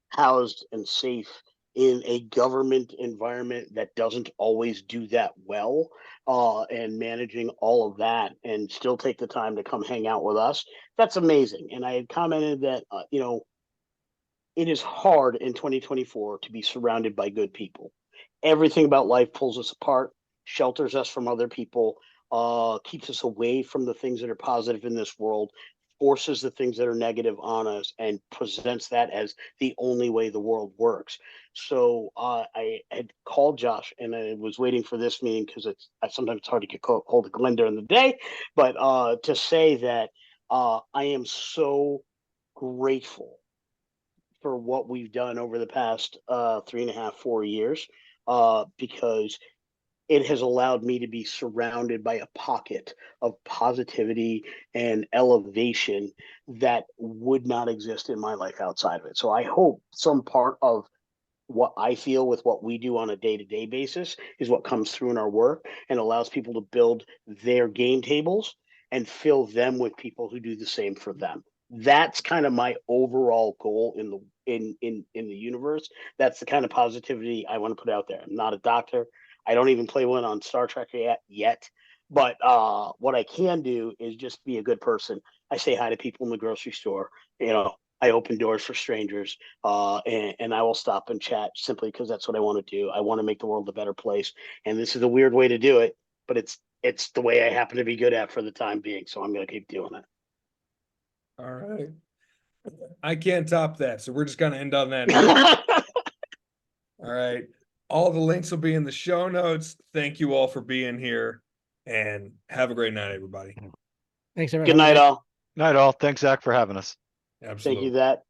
housed and safe in a government environment that doesn't always do that well, and managing all of that and still take the time to come hang out with us. That's amazing. And I had commented that it is hard in 2024 to be surrounded by good people. Everything about life pulls us apart, shelters us from other people, keeps us away from the things that are positive in this world, forces the things that are negative on us, and presents that as the only way the world works. So I had called Josh, and I was waiting for this meeting because sometimes it's hard to get hold of Glen during the day, but to say that I am so grateful for what we've done over the past 3.5, 4 years, because it has allowed me to be surrounded by a pocket of positivity and elevation that would not exist in my life outside of it. So I hope some part of what I feel with what we do on a day-to-day basis is what comes through in our work and allows people to build their game tables and fill them with people who do the same for them. That's kind of my overall goal in the universe. That's the kind of positivity I want to put out there. I'm not a doctor. I don't even play one on Star Trek yet. But what I can do is just be a good person. I say hi to people in the grocery store. I open doors for strangers, and I will stop and chat simply because that's what I want to do. I want to make the world a better place, and this is a weird way to do it, but it's the way I happen to be good at for the time being. So I'm going to keep doing it. All right. I can't top that, so we're just gonna end on that note. All right. All the links will be in the show notes. Thank you all for being here, and have a great night, everybody. Thanks, everyone. Good night, all. Night all. Thanks, Zach, for having us. Absolutely. Thank you, that.